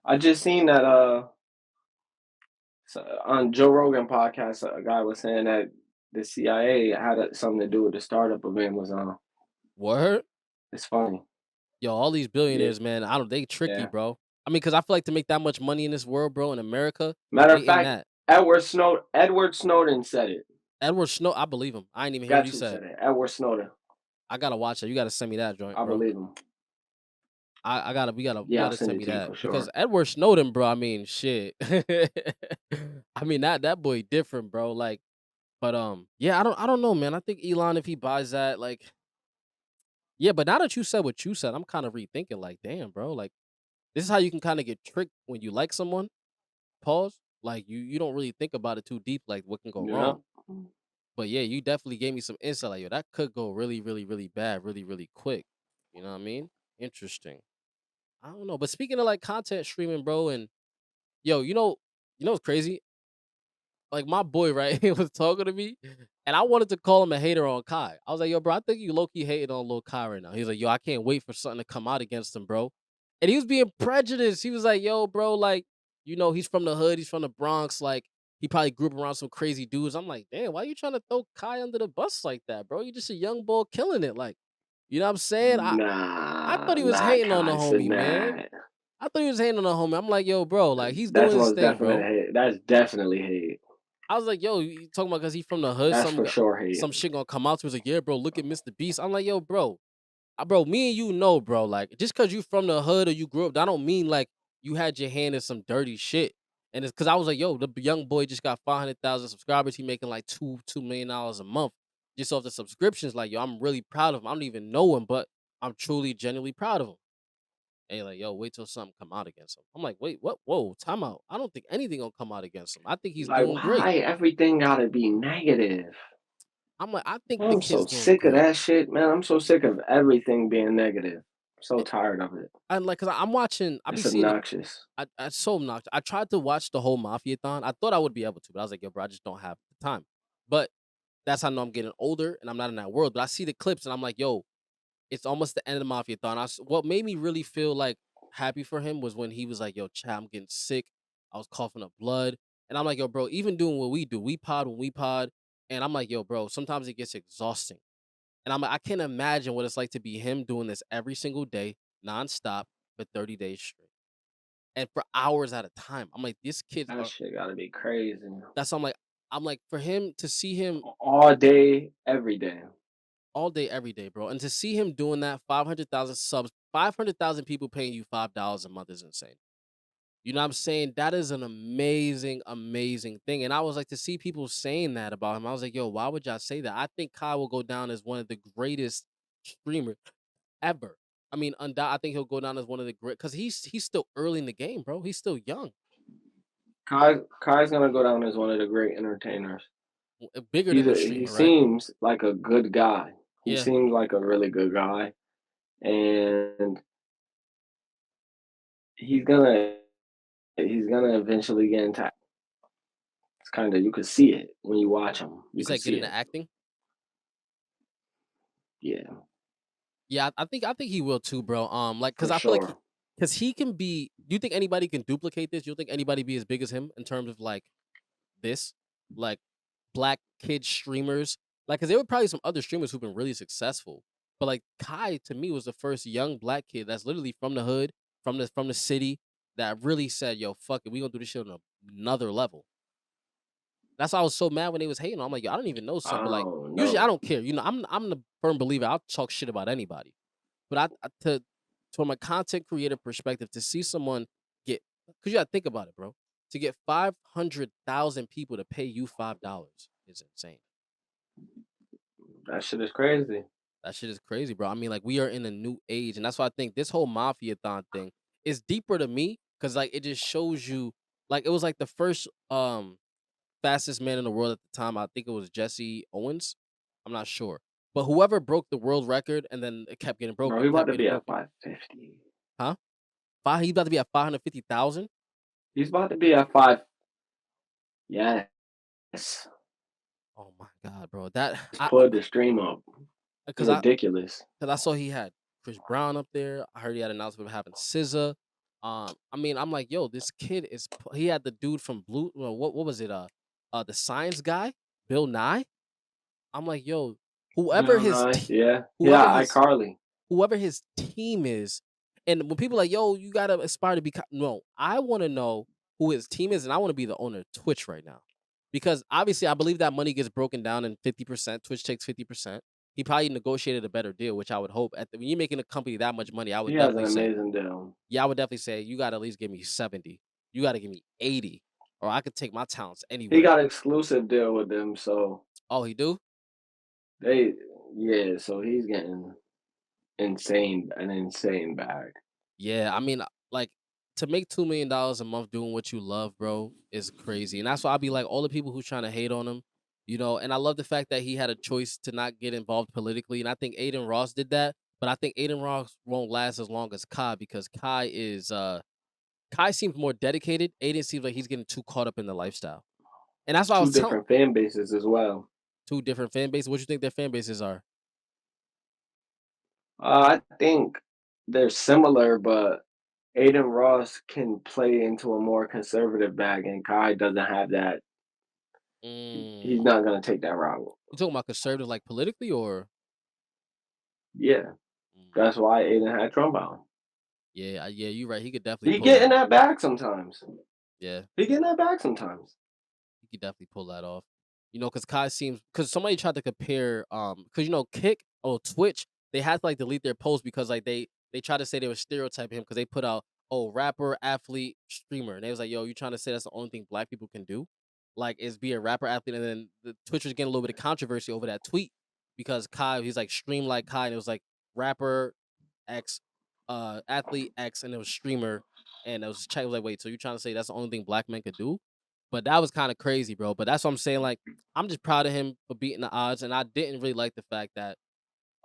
Speaker 2: I just seen that on Joe Rogan podcast, a guy was saying that the CIA had something to do with the startup of Amazon.
Speaker 1: Word?
Speaker 2: It's funny.
Speaker 1: Yo, all these
Speaker 2: Yeah,
Speaker 1: billionaires, man, I don't they tricky,
Speaker 2: yeah.
Speaker 1: bro. I mean, because I feel like to make that much money in this world, bro, in America,
Speaker 2: Matter
Speaker 1: they
Speaker 2: of
Speaker 1: in
Speaker 2: fact,
Speaker 1: that.
Speaker 2: Edward Snowden said it.
Speaker 1: Edward Snow, I believe him. I ain't even hear what he
Speaker 2: Guess who
Speaker 1: said.
Speaker 2: said it? Edward Snowden.
Speaker 1: I gotta watch it. You gotta send me that joint,
Speaker 2: I
Speaker 1: bro.
Speaker 2: believe him.
Speaker 1: I gotta you
Speaker 2: Yeah, I'll
Speaker 1: gotta
Speaker 2: send
Speaker 1: send
Speaker 2: it
Speaker 1: me
Speaker 2: to you
Speaker 1: that
Speaker 2: for
Speaker 1: because
Speaker 2: sure.
Speaker 1: Edward Snowden, bro. I mean, shit. I mean that boy different, bro. Like, but yeah, I don't know, man. I think Elon, if he buys that, like, yeah. But now that you said what you said, I'm kind of rethinking. Like, damn, bro. Like, this is how you can kind of get tricked when you like someone. Pause. Like, you don't really think about it too deep. Like, what can go
Speaker 2: Yeah.
Speaker 1: wrong? But yeah, you definitely gave me some insight. Like, yo, that could go really, really, really bad, really, really quick. You know what I mean? Interesting. I don't know. But speaking of like content streaming, bro, and yo, you know what's crazy? Like my boy, right? He was talking to me, and I wanted to call him a hater on Kai. I was like, yo, bro, I think you low key hating on Lil Kai right now. He's like, yo, I can't wait for something to come out against him, bro. And he was being prejudiced. He was like, yo, bro, like, he's from the hood, he's from the Bronx, like he probably grew up around some crazy dudes. I'm like, damn, why you trying to throw Kai under the bus like that, bro? You just a young boy killing it. Like, you know what I'm saying? I thought
Speaker 2: Nah,
Speaker 1: he was
Speaker 2: not
Speaker 1: hating on the
Speaker 2: Kai
Speaker 1: homie, man.
Speaker 2: Cenat.
Speaker 1: I thought he was hating on the homie. I'm like, yo, bro, like he's
Speaker 2: That's
Speaker 1: doing his
Speaker 2: most
Speaker 1: thing,
Speaker 2: definite
Speaker 1: bro.
Speaker 2: hate. That's definitely hate.
Speaker 1: I was like, "Yo, you talking about because he from the hood?
Speaker 2: That's for sure hate.
Speaker 1: Some shit gonna come out to me." He's like, "Yeah, bro, look at Mr. Beast." I'm like, "Yo, bro, bro, me and you know, bro. Like, just because you from the hood or you grew up, that don't mean like you had your hand in some dirty shit." And it's because I was like, "Yo, the young boy just got 500,000 subscribers. He making like $2 million a month just off the subscriptions. Like, yo, I'm really proud of him. I don't even know him, but I'm truly, genuinely proud of him." And you're like, yo, wait till something come out against him. I'm like, wait, what? Whoa, time out. I don't think anything gonna come out against him. I think he's
Speaker 2: Like,
Speaker 1: doing great.
Speaker 2: why everything gotta be negative?
Speaker 1: I'm like, I think the
Speaker 2: I'm so
Speaker 1: kid's doing
Speaker 2: sick of
Speaker 1: great.
Speaker 2: that shit, man. I'm so sick of everything being negative. I'm so tired of it.
Speaker 1: And like, cause I'm watching, I be
Speaker 2: It's
Speaker 1: seeing,
Speaker 2: obnoxious.
Speaker 1: I so obnoxious. I tried to watch the whole Mafia-thon. I thought I would be able to, but I was like, yo, bro, I just don't have the time. But that's how I know I'm getting older and I'm not in that world. But I see the clips and I'm like, yo, it's almost the end of the Mafia-thon. What made me really feel like happy for him was when he was like, yo, Chad, I'm getting sick. I was coughing up blood. And I'm like, yo, bro, even doing what we do, we pod when we pod. And I'm like, yo, bro, sometimes it gets exhausting. And I'm like, I can't imagine what it's like to be him doing this every single day, nonstop, for 30 days straight. And for hours at a time. I'm like, this kid
Speaker 2: That shit gotta be crazy.
Speaker 1: that's I'm like, for him to see him
Speaker 2: All day, every day.
Speaker 1: all day, every day, bro. And to see him doing that, 500,000 subs, 500,000 people paying you $5 a month is insane. You know what I'm saying? That is an amazing, amazing thing. And I was like, to see people saying that about him, I was like, yo, why would y'all say that? I think Kai will go down as one of the greatest streamers ever. I mean, I think he'll go down as one of the great because he's still early in the game, bro. He's still young,
Speaker 2: Kai's gonna go down as one of the great entertainers.
Speaker 1: bigger than a
Speaker 2: He
Speaker 1: streamer, right?
Speaker 2: seems like a good guy. He
Speaker 1: Yeah,
Speaker 2: seems like a really good guy, and he's gonna he's gonna eventually get into. It's kind of, you could see it when you watch him.
Speaker 1: you
Speaker 2: You could
Speaker 1: said get
Speaker 2: see
Speaker 1: into
Speaker 2: it.
Speaker 1: acting.
Speaker 2: Yeah,
Speaker 1: Yeah, I think he will too, bro. Like, cause
Speaker 2: for
Speaker 1: I feel like
Speaker 2: sure.
Speaker 1: cause he can be. Do you think anybody can duplicate this? You think anybody be as big as him in terms of like this, like black kid streamers? Like, cause there were probably some other streamers who've been really successful, but like Kai to me was the first young black kid that's literally from the hood, from the city that really said, "Yo, fuck it, we gonna do this shit on another level." That's why I was so mad when they was hating. I'm like, yo, I don't even know some, but like
Speaker 2: Oh
Speaker 1: usually I
Speaker 2: no,
Speaker 1: don't care. I'm the firm believer. I'll talk shit about anybody. But to from a content creator perspective, to see someone get because you gotta think about it, bro. To get 500,000 people to pay you $5 is insane.
Speaker 2: that shit is crazy.
Speaker 1: That shit is crazy, bro. I mean, like we are in a new age, and that's why I think this whole mafia-thon thing is deeper to me because like it just shows you, like it was like the first fastest man in the world at the time. I think it was Jesse Owens. I'm not sure, but whoever broke the world record and then it kept getting
Speaker 2: Bro,
Speaker 1: broken,
Speaker 2: he about
Speaker 1: kept
Speaker 2: to
Speaker 1: getting
Speaker 2: be at
Speaker 1: broken.
Speaker 2: 550.
Speaker 1: Huh? Five. He's about to be at 550,000.
Speaker 2: He's about to be at five. Yes,
Speaker 1: Oh my god, bro. That
Speaker 2: just pulled the stream up.
Speaker 1: because
Speaker 2: Ridiculous.
Speaker 1: I saw he had Chris Brown up there. I heard he had an announcement of having SZA. I mean, I'm like, yo, this kid is. He had the dude from Blue. Well, what was it? The science guy, Bill Nye. I'm like, yo, whoever
Speaker 2: Hell
Speaker 1: his
Speaker 2: no, yeah,
Speaker 1: whoever
Speaker 2: yeah.
Speaker 1: his
Speaker 2: iCarly.
Speaker 1: whoever his team is, and when people are like, yo, you gotta aspire to be. No, I want to know who his team is, and I want to be the owner of Twitch right now, because obviously I believe that money gets broken down in 50%. Twitch takes 50%. He probably negotiated a better deal, which I would hope when you're making a company that much money, I
Speaker 2: He
Speaker 1: would
Speaker 2: has an
Speaker 1: definitely say,
Speaker 2: amazing deal.
Speaker 1: yeah, I would definitely say you gotta at least give me 70. You gotta give me 80, or I could take my talents
Speaker 2: He
Speaker 1: anywhere.
Speaker 2: got exclusive deal with them, so
Speaker 1: Oh, he do?
Speaker 2: they yeah, so he's getting an insane bag.
Speaker 1: Yeah, I mean, like, to make $2 million a month doing what you love, bro, is crazy, and that's why I be like, all the people who trying to hate on him, and I love the fact that he had a choice to not get involved politically, and I think Aiden Ross did that, but I think Aiden Ross won't last as long as Kai because Kai seems more dedicated. Aiden seems like he's getting too caught up in the lifestyle, and that's why I was
Speaker 2: 2
Speaker 1: telling
Speaker 2: different fan bases as well.
Speaker 1: 2 different fan bases. What you think their fan bases are?
Speaker 2: I think they're similar, but Aiden Ross can play into a more conservative bag, and Kai doesn't have that. He's
Speaker 1: Mm.
Speaker 2: not gonna take that route.
Speaker 1: You talking about conservative, like, politically, or?
Speaker 2: Yeah,
Speaker 1: Mm,
Speaker 2: that's why Aiden had Trump out.
Speaker 1: yeah, yeah, you're right, he could definitely
Speaker 2: He
Speaker 1: pull
Speaker 2: get in
Speaker 1: that.
Speaker 2: that bag sometimes.
Speaker 1: Yeah.
Speaker 2: He get in that bag sometimes.
Speaker 1: He could definitely pull that off. Because Kai seems because somebody tried to compare, because Kick or Twitch, they had to like delete their post because like they tried to say they were stereotyping him because they put out, oh, rapper, athlete, streamer. And they was like, yo, you trying to say that's the only thing black people can do? Like is be a rapper athlete. And then the Twitch was getting a little bit of controversy over that tweet because Kai, he's like stream like Kai, and it was like rapper X, athlete X, and it was streamer, and it was check. Was like, wait, so you trying to say that's the only thing black men could do? But that was kind of crazy, bro. But that's what I'm saying. Like, I'm just proud of him for beating the odds, and I didn't really like the fact that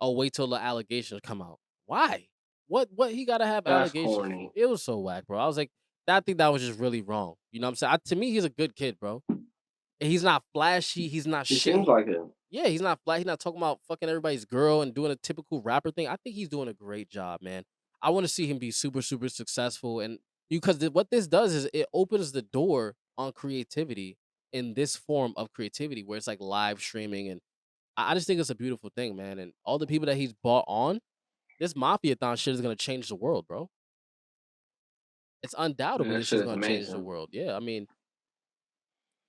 Speaker 1: wait till the allegations come out. Why? What he got to have
Speaker 2: That's
Speaker 1: allegations for?
Speaker 2: corny.
Speaker 1: It was so whack, bro. I was like, I think that was just really wrong. You know what I'm saying? To me, he's a good kid, bro. And he's not flashy. He's not
Speaker 2: He
Speaker 1: shit.
Speaker 2: seems like it.
Speaker 1: Yeah, he's not flat. He's not talking about fucking everybody's girl and doing a typical rapper thing. I think he's doing a great job, man. I want to see him be super, super successful. And because what this does is it opens the door on creativity in this form of creativity where it's like live streaming. And I just think it's a beautiful thing, man. And all the people that he's bought on, this Mafia-thon shit is going to change the world, bro. It's
Speaker 2: Man,
Speaker 1: undoubtable
Speaker 2: that
Speaker 1: this shit
Speaker 2: shit
Speaker 1: is
Speaker 2: is
Speaker 1: going to change the
Speaker 2: amazing.
Speaker 1: world. Yeah, I mean,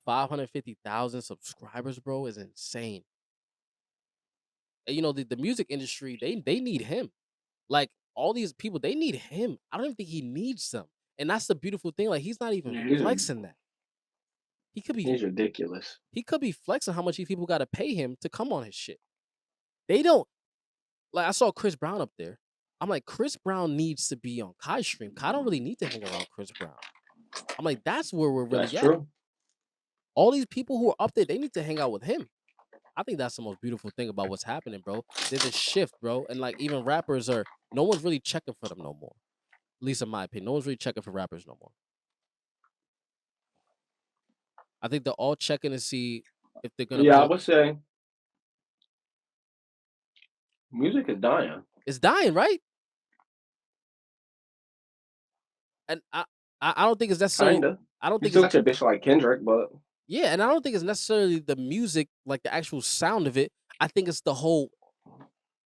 Speaker 1: 550,000 subscribers, bro, is insane. And, the music industry, they need him. Like, all these people, they need him. I don't even think he needs them, and that's the beautiful thing, like, he's not even
Speaker 2: Yeah,
Speaker 1: flexing that. He could be
Speaker 2: he's ridiculous.
Speaker 1: he could be flexing how much these people gotta pay him to come on his shit. They don't like, I saw Chris Brown up there. I'm like, Chris Brown needs to be on Kai's stream. Kai don't really need to hang around Chris Brown. I'm like, that's where we're
Speaker 2: That's
Speaker 1: really at.
Speaker 2: true.
Speaker 1: All these people who are up there, they need to hang out with him. I think that's the most beautiful thing about what's happening, bro. There's a shift, bro, and, like, even rappers are no one's really checking for them no more, at least in my opinion. No one's really checking for rappers no more. I think they're all checking to see if they're gonna
Speaker 2: Yeah, I
Speaker 1: put
Speaker 2: would say music is dying.
Speaker 1: it's dying, right? And I don't think it's necessarily
Speaker 2: Kinda.
Speaker 1: I don't
Speaker 2: You
Speaker 1: think
Speaker 2: still
Speaker 1: it's
Speaker 2: got your bitch like Kendrick, but
Speaker 1: yeah, and I don't think it's necessarily the music, like the actual sound of it. I think it's the whole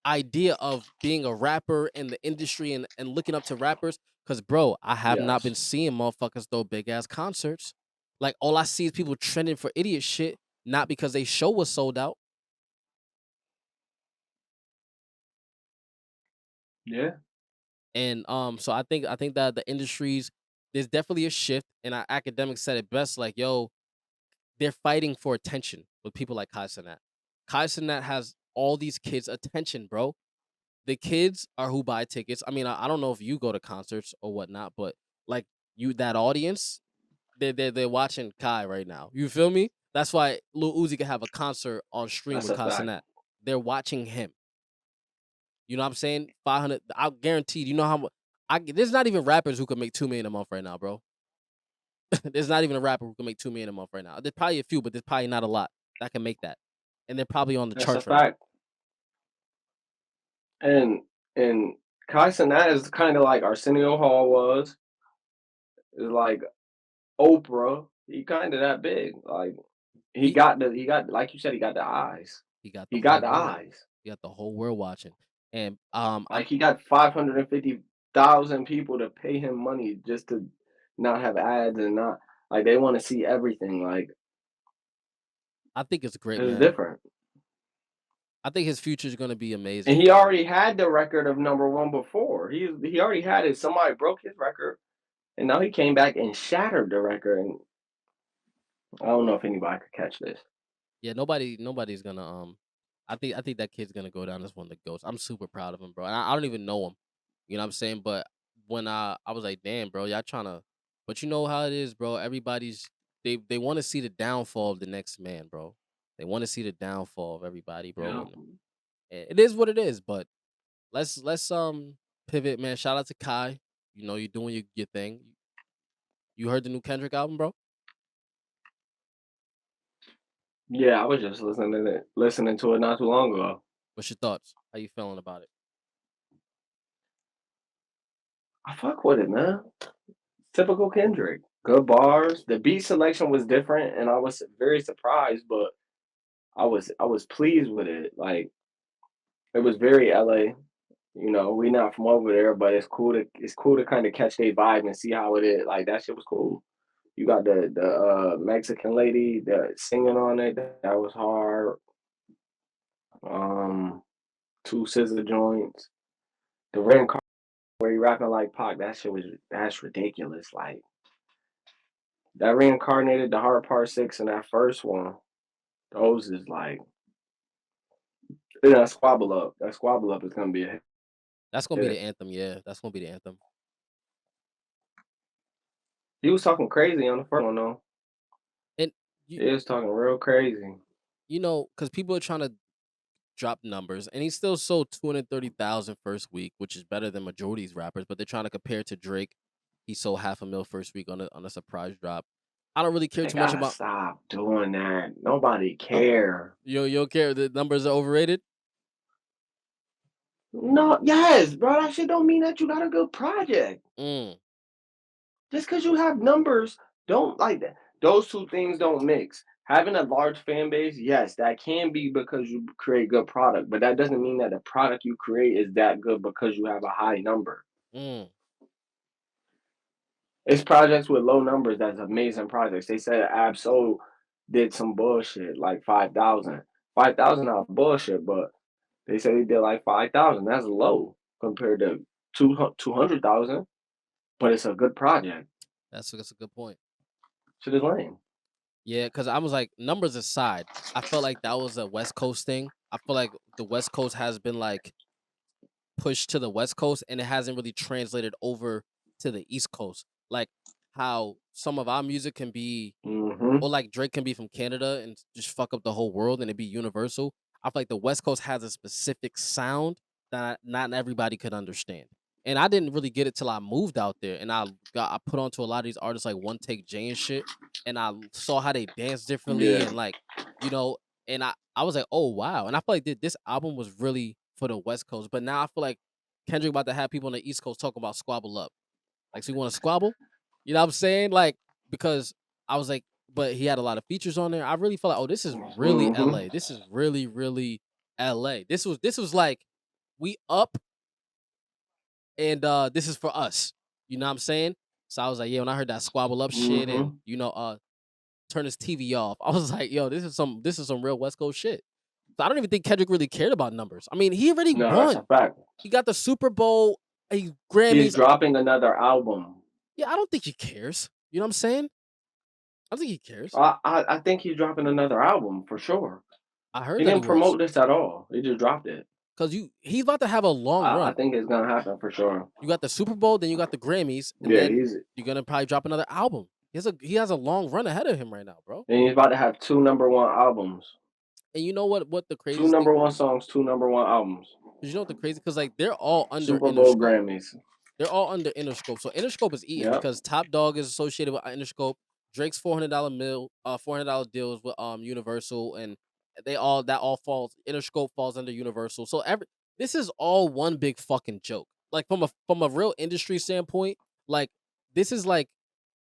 Speaker 1: idea of being a rapper in the industry and looking up to rappers. Cause bro, I have not been
Speaker 2: yes.
Speaker 1: seeing motherfuckers throw big ass concerts. Like all I see is people trending for idiot shit, not because they show was sold out.
Speaker 2: Yeah.
Speaker 1: And so I think that the industries there's definitely a shift, and our academics said it best, like, yo, they're fighting for attention with people like Kai Cenat. Kai Cenat has all these kids' attention, bro. The kids are who buy tickets. I mean, I don't know if you go to concerts or whatnot, but like that audience, they're watching Kai right now. You feel me? That's why Lil Uzi can have a concert on stream
Speaker 2: That's
Speaker 1: with
Speaker 2: a
Speaker 1: Kai
Speaker 2: fact.
Speaker 1: Cenat. They're watching him. You know what I'm saying? 500. I'll guarantee. You know how much? There's not even rappers who can make 2 million a month right now, bro. There's not even a rapper who can make 2 million a month right now. There's probably a few, but there's probably not a lot that can make that, and they're probably on the
Speaker 2: That's a
Speaker 1: charts right now.
Speaker 2: fact. And and Kai Cenat is kinda like Arsenio Hall was, is like Oprah. He kinda that big. Like
Speaker 1: He
Speaker 2: he got like you said, he got the eyes.
Speaker 1: he got the
Speaker 2: He got
Speaker 1: whole
Speaker 2: the
Speaker 1: world.
Speaker 2: eyes.
Speaker 1: He got the whole world watching, and
Speaker 2: Like he got 550,000 people to pay him money just to not have ads and not like they wanna see everything. Like
Speaker 1: I think it's great,
Speaker 2: it's
Speaker 1: man.
Speaker 2: different.
Speaker 1: I think his future is gonna be
Speaker 2: And
Speaker 1: amazing,
Speaker 2: he
Speaker 1: man.
Speaker 2: already had the record of number one before. He already had it. Somebody broke his record, and now he came back and shattered the record. And I don't know if anybody could catch this.
Speaker 1: Yeah, nobody's gonna I think that kid's gonna go down as one of the GOATs. I'm super proud of him, bro. And I don't even know him. You know what I'm saying? But when I was like, damn, bro, y'all trying to but you know how it is, bro. Everybody's they want to see the downfall of the next man, bro. They want to see the downfall of everybody, bro.
Speaker 2: Yeah.
Speaker 1: And it is what it is, but let's pivot, man. Shout out to Kai. You know, you're doing your thing. You heard the new Kendrick album, bro?
Speaker 2: Yeah, I was just listening to it not too long ago.
Speaker 1: What's your thoughts? How you feeling about it?
Speaker 2: I fuck with it, man. Typical Kendrick. Good bars. The beat selection was different, and I was very surprised, but I was pleased with it. Like it was very LA. You know, we not from over there, but it's cool to kind of catch their vibe and see how it is. Like that shit was cool. You got the Mexican lady that singing on it. That was hard. Um, two scissor joints. The reincarnation where he rapping like Pac. That's ridiculous. Like that reincarnated the hard part six and that first one. Those is like that squabble up. That squabble up is gonna be a
Speaker 1: That's gonna be the
Speaker 2: hit.
Speaker 1: anthem, yeah. That's gonna be the anthem.
Speaker 2: He was talking crazy on the first one though.
Speaker 1: And you
Speaker 2: He was talking real crazy.
Speaker 1: you know, because people are trying to drop numbers, and he still sold 230,000 first week, which is better than majority's rappers. But they're trying to compare it to Drake. He sold half a mil first week on a surprise drop. I don't really care
Speaker 2: They
Speaker 1: too much
Speaker 2: gotta
Speaker 1: about.
Speaker 2: stop doing that. Nobody care.
Speaker 1: You don't care the numbers are overrated.
Speaker 2: No, yes, bro. That shit don't mean that you got a good project.
Speaker 1: Mm,
Speaker 2: Just because you have numbers, don't like that. Those two things don't mix. Having a large fan base, yes, that can be because you create good product, but that doesn't mean that the product you create is that good because you have a high number.
Speaker 1: mm.
Speaker 2: It's projects with low numbers that's amazing projects. They said Absol did some bullshit like 5,000. 5,000 not bullshit, but they said he did like 5,000. That's low compared to 200,000, but it's a good project.
Speaker 1: That's a good point.
Speaker 2: Shit is lame.
Speaker 1: Yeah, because I was like, numbers aside, I felt like that was a West Coast thing. I feel like the West Coast has been like pushed to the West Coast and it hasn't really translated over to the East Coast. Like how some of our music can be
Speaker 2: Hmm.
Speaker 1: or like Drake can be from Canada and just fuck up the whole world and it be universal. I feel like the West Coast has a specific sound that not everybody could understand. And I didn't really get it till I moved out there and I put onto a lot of these artists like One Take Jay and shit. And I saw how they dance differently
Speaker 2: Yeah.
Speaker 1: and like, you know, and I was like, oh wow. And I feel like this album was really for the West Coast. But now I feel like Kendrick about to have people on the East Coast talking about squabble up. Like, so you want to squabble? You know what I'm saying? Like, because I was like, but he had a lot of features on there. I really felt like, oh, this is really
Speaker 2: Hmm.
Speaker 1: LA. This is really, really LA. This was like we up and this is for us. You know what I'm saying? So I was like, yeah, when I heard that squabble up shit and
Speaker 2: Hmm.
Speaker 1: turn his TV off, I was like, yo, this is some real West Coast shit. So I don't even think Kendrick really cared about numbers. I mean, he already
Speaker 2: No, that's a
Speaker 1: won.
Speaker 2: fact.
Speaker 1: He got the Super Bowl,
Speaker 2: He's
Speaker 1: Grammys.
Speaker 2: dropping another album.
Speaker 1: Yeah, I don't think he cares. You know what I'm saying? I don't think he cares.
Speaker 2: I think he's dropping another album for sure.
Speaker 1: I heard
Speaker 2: He
Speaker 1: that he
Speaker 2: didn't
Speaker 1: was,
Speaker 2: promote this at all. He just dropped it.
Speaker 1: cause he's about to have a long
Speaker 2: I
Speaker 1: run.
Speaker 2: think it's gonna happen for sure.
Speaker 1: You got the Super Bowl, then you got the Grammys, and
Speaker 2: Yeah,
Speaker 1: then
Speaker 2: he's
Speaker 1: you're gonna probably drop another album. He has a long run ahead of him right now, bro.
Speaker 2: and he's about to have two number one albums.
Speaker 1: And you know what the
Speaker 2: Two
Speaker 1: craziest thing?
Speaker 2: number one songs, two number one albums.
Speaker 1: 'Cause you know what the crazy? Cause like they're all under
Speaker 2: Super Bowl
Speaker 1: Interscope.
Speaker 2: Grammys.
Speaker 1: They're all under Interscope. So Interscope is eating
Speaker 2: Yep.
Speaker 1: because Top Dog is associated with Interscope. Drake's $400 deals with Universal, and that all falls Interscope falls under Universal. So this is all one big fucking joke. Like from a real industry standpoint, like this is like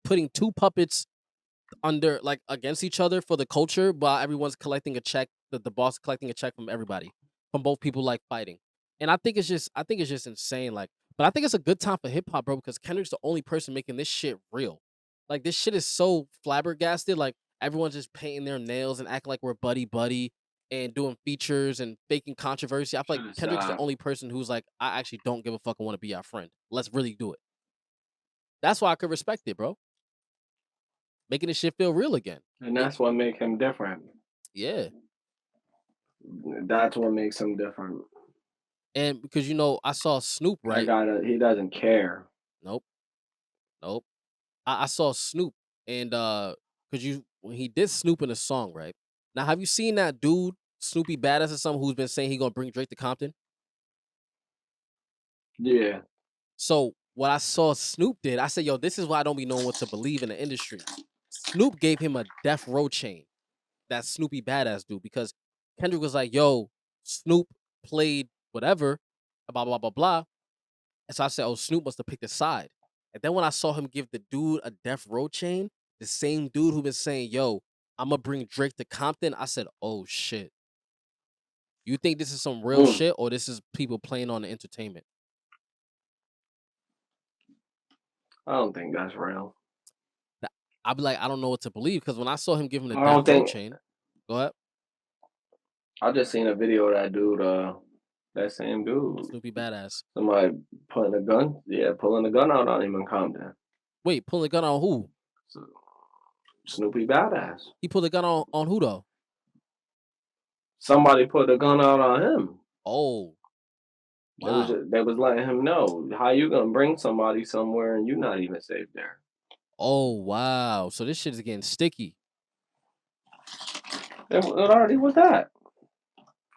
Speaker 1: putting two puppets under like against each other for the culture, while everyone's collecting a check. The boss collecting a check from everybody, from both people like fighting. And I think it's just insane. Like, but I think it's a good time for hip hop, bro, because Kendrick's the only person making this shit real. Like this shit is so flabbergasted. Like everyone's just painting their nails and acting like we're buddy buddy. and doing features and faking controversy. I feel like
Speaker 2: Should have
Speaker 1: Kendrick's the
Speaker 2: stopped.
Speaker 1: only person who's like, I actually don't give a fuck and want to be our friend. Let's really do it. That's why I could respect it, bro. Making this shit feel real again.
Speaker 2: And
Speaker 1: It,
Speaker 2: that's what make him different.
Speaker 1: yeah.
Speaker 2: That's what makes him different.
Speaker 1: And because I saw Snoop,
Speaker 2: That
Speaker 1: right?
Speaker 2: guy, he doesn't care.
Speaker 1: Nope. Nope. I saw Snoop and because you when he did Snoop in a song, right? Now have you seen that dude, Snoopy Badass or something, who's been saying he gonna bring Drake to Compton?
Speaker 2: Yeah.
Speaker 1: So what I saw Snoop did, I said, yo, this is why I don't be knowing what to believe in the industry. Snoop gave him a death row chain, that Snoopy Badass dude, because Kendrick was like, yo, Snoop played whatever, blah, blah, blah, blah. And so I said, oh, Snoop must have picked a side. And then when I saw him give the dude a death row chain, the same dude who been saying, yo, I'm gonna bring Drake to Compton, I said, oh shit. You think this is some real
Speaker 2: Mm.
Speaker 1: shit or this is people playing on the entertainment?
Speaker 2: I don't think that's real.
Speaker 1: Th- I'd be like, I don't know what to believe because when I saw him giving the
Speaker 2: I
Speaker 1: death
Speaker 2: don't
Speaker 1: row
Speaker 2: think.
Speaker 1: chain, go ahead,
Speaker 2: I just seen a video of that dude. That same dude.
Speaker 1: Snoopy Badass.
Speaker 2: Somebody putting a gun. Yeah, pulling a gun out on him in Compton.
Speaker 1: Wait, pulling a gun on who?
Speaker 2: So, Snoopy badass.
Speaker 1: He pulled a gun on who though?
Speaker 2: Somebody put a gun out on him.
Speaker 1: Oh,
Speaker 2: They was
Speaker 1: wow.
Speaker 2: just, they was letting him know how you gonna bring somebody somewhere and you not even safe there.
Speaker 1: Oh, wow. So this shit is getting sticky.
Speaker 2: It already was that.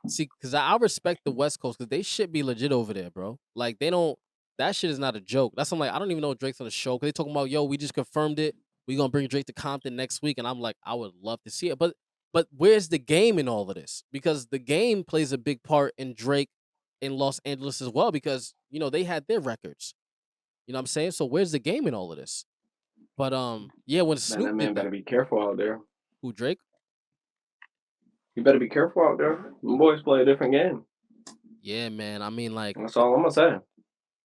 Speaker 1: See, because I respect the West Coast because they shit be legit over there, bro. Like they don't. That shit is not a joke. That's I'm like I don't even know if Drake's on the show because they talking about yo we just confirmed it. We gonna bring Drake to Compton next week, and I'm like I would love to see it, but where's the game in all of this? Because the game plays a big part in Drake in Los Angeles as well because they had their records. You know what I'm saying? So where's the game in all of this? But yeah, when
Speaker 2: Man, that
Speaker 1: Snoop
Speaker 2: man
Speaker 1: did
Speaker 2: better
Speaker 1: that,
Speaker 2: be careful out there.
Speaker 1: who Drake?
Speaker 2: You better be careful out there. Them boys play a different game.
Speaker 1: Yeah, man. I mean, like
Speaker 2: That's all I'm gonna say.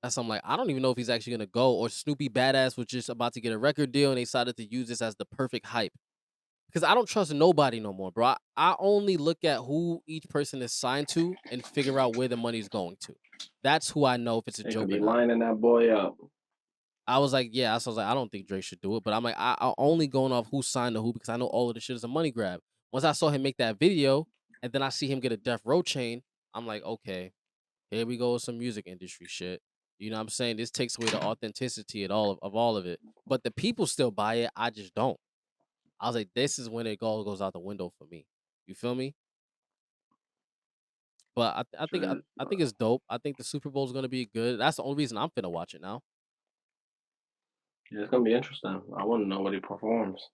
Speaker 1: that's I'm like, I don't even know if he's actually gonna go or Snoopy Badass was just about to get a record deal and they decided to use this as the perfect hype. Because I don't trust nobody no more, bro. I only look at who each person is signed to and figure out where the money's going to. That's who I know if it's a
Speaker 2: They could
Speaker 1: joke or
Speaker 2: be
Speaker 1: not.
Speaker 2: lining that boy up.
Speaker 1: I was like, yeah, I was like, I don't think Drake should do it. But I'm like, I'm only going off who signed to who because I know all of this shit is a money grab. Once I saw him make that video and then I see him get a death row chain, I'm like, okay, here we go with some music industry shit. You know what I'm saying? This takes away the authenticity of all of it. But the people still buy it. I just don't. I was like, this is when it all goes out the window for me. You feel me? But
Speaker 2: Shit.
Speaker 1: I think it's dope. I think the Super Bowl is gonna be good. That's the only reason I'm finna watch it now.
Speaker 2: Yeah, it's gonna be interesting. I want to know what he performs.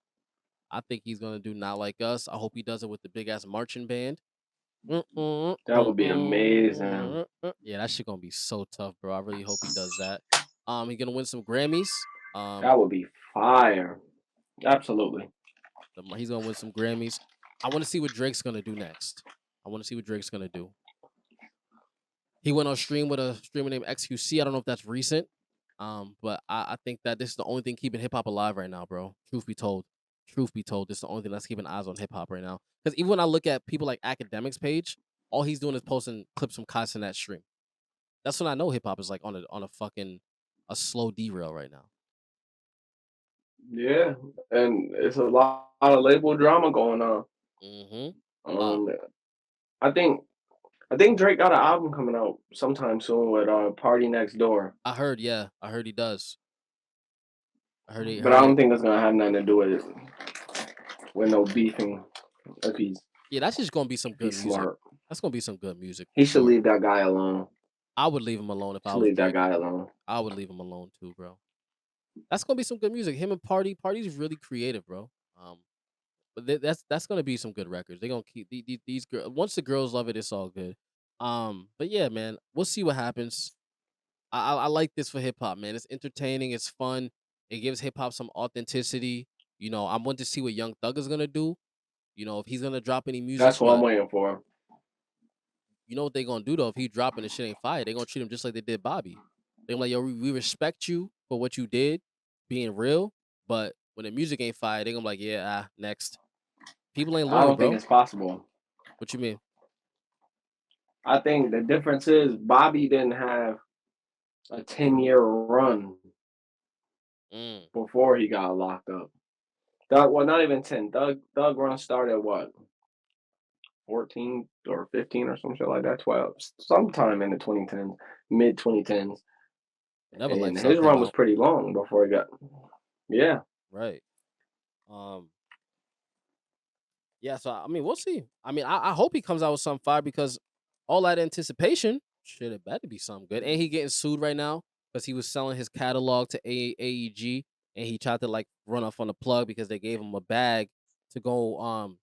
Speaker 1: I think he's gonna do Not Like Us. I hope he does it with the big ass marching band.
Speaker 2: That would be amazing.
Speaker 1: Yeah, that shit gonna be so tough, bro. I really hope he does that. He's gonna win some Grammys.
Speaker 2: That would be fire. Absolutely.
Speaker 1: He's gonna win some Grammys. I want to see what Drake's gonna do next. I want to see what Drake's gonna do. He went on stream with a streamer named XQC. I don't know if that's recent, but I think that this is the only thing keeping hip hop alive right now, bro. Truth be told, this is the only thing that's keeping eyes on hip hop right now. Because even when I look at people like Academics page, all he's doing is posting clips from Kai that stream. That's when I know hip hop is like on a fucking a slow derail right now.
Speaker 2: Yeah, and it's a lot of label drama going on.
Speaker 1: Mm-hmm. Uh,
Speaker 2: Um, I think I think Drake got an album coming out sometime soon with Party Next Door,
Speaker 1: I heard, yeah, I heard he does.
Speaker 2: but I
Speaker 1: Heard
Speaker 2: don't
Speaker 1: it.
Speaker 2: think it's gonna have nothing to do with no beefing. If he's
Speaker 1: Yeah, that's just gonna be some
Speaker 2: if
Speaker 1: good
Speaker 2: he's
Speaker 1: music.
Speaker 2: smart,
Speaker 1: That's gonna be some good music
Speaker 2: he
Speaker 1: for
Speaker 2: should
Speaker 1: sure.
Speaker 2: leave that guy alone.
Speaker 1: I would leave him alone if
Speaker 2: He
Speaker 1: I
Speaker 2: should
Speaker 1: was
Speaker 2: leave that
Speaker 1: Drake.
Speaker 2: guy alone.
Speaker 1: I would leave him alone too, bro. That's gonna be some good music. Him and Party's really creative, bro. But that's gonna be some good records. They're gonna keep these girls. Once the girls love it, it's all good. But yeah, man, we'll see what happens. I like this for hip hop, man. It's entertaining. It's fun. It gives hip hop some authenticity. I want to see what Young Thug is gonna do. If he's gonna drop any music,
Speaker 2: That's what I'm
Speaker 1: but
Speaker 2: waiting for.
Speaker 1: you know what they gonna do though? If he dropping the shit ain't fire, they gonna treat him just like they did Bobby. They're like, yo, we respect you for what you did, being real, but when the music ain't fire, they gonna be like, yeah, next. People ain't
Speaker 2: I
Speaker 1: loyal,
Speaker 2: don't think
Speaker 1: bro.
Speaker 2: it's possible.
Speaker 1: What you mean?
Speaker 2: I think the difference is Bobby didn't have a 10-year run
Speaker 1: Mm,
Speaker 2: before he got locked up. Well, not even 10. Doug run started what, 14 or 15 or some shit like that, 12, sometime in the 2010s, mid 2010s.
Speaker 1: whenever
Speaker 2: And
Speaker 1: Lifestyle
Speaker 2: his
Speaker 1: came
Speaker 2: run was
Speaker 1: out,
Speaker 2: pretty long before he got, yeah,
Speaker 1: right? Um, Yeah, so I mean, we'll see. I mean, I hope he comes out with something fire because all that anticipation, shit, it better be something good. And he getting sued right now because he was selling his catalog to AEG and he tried to like run off on the plug because they gave him a bag to go,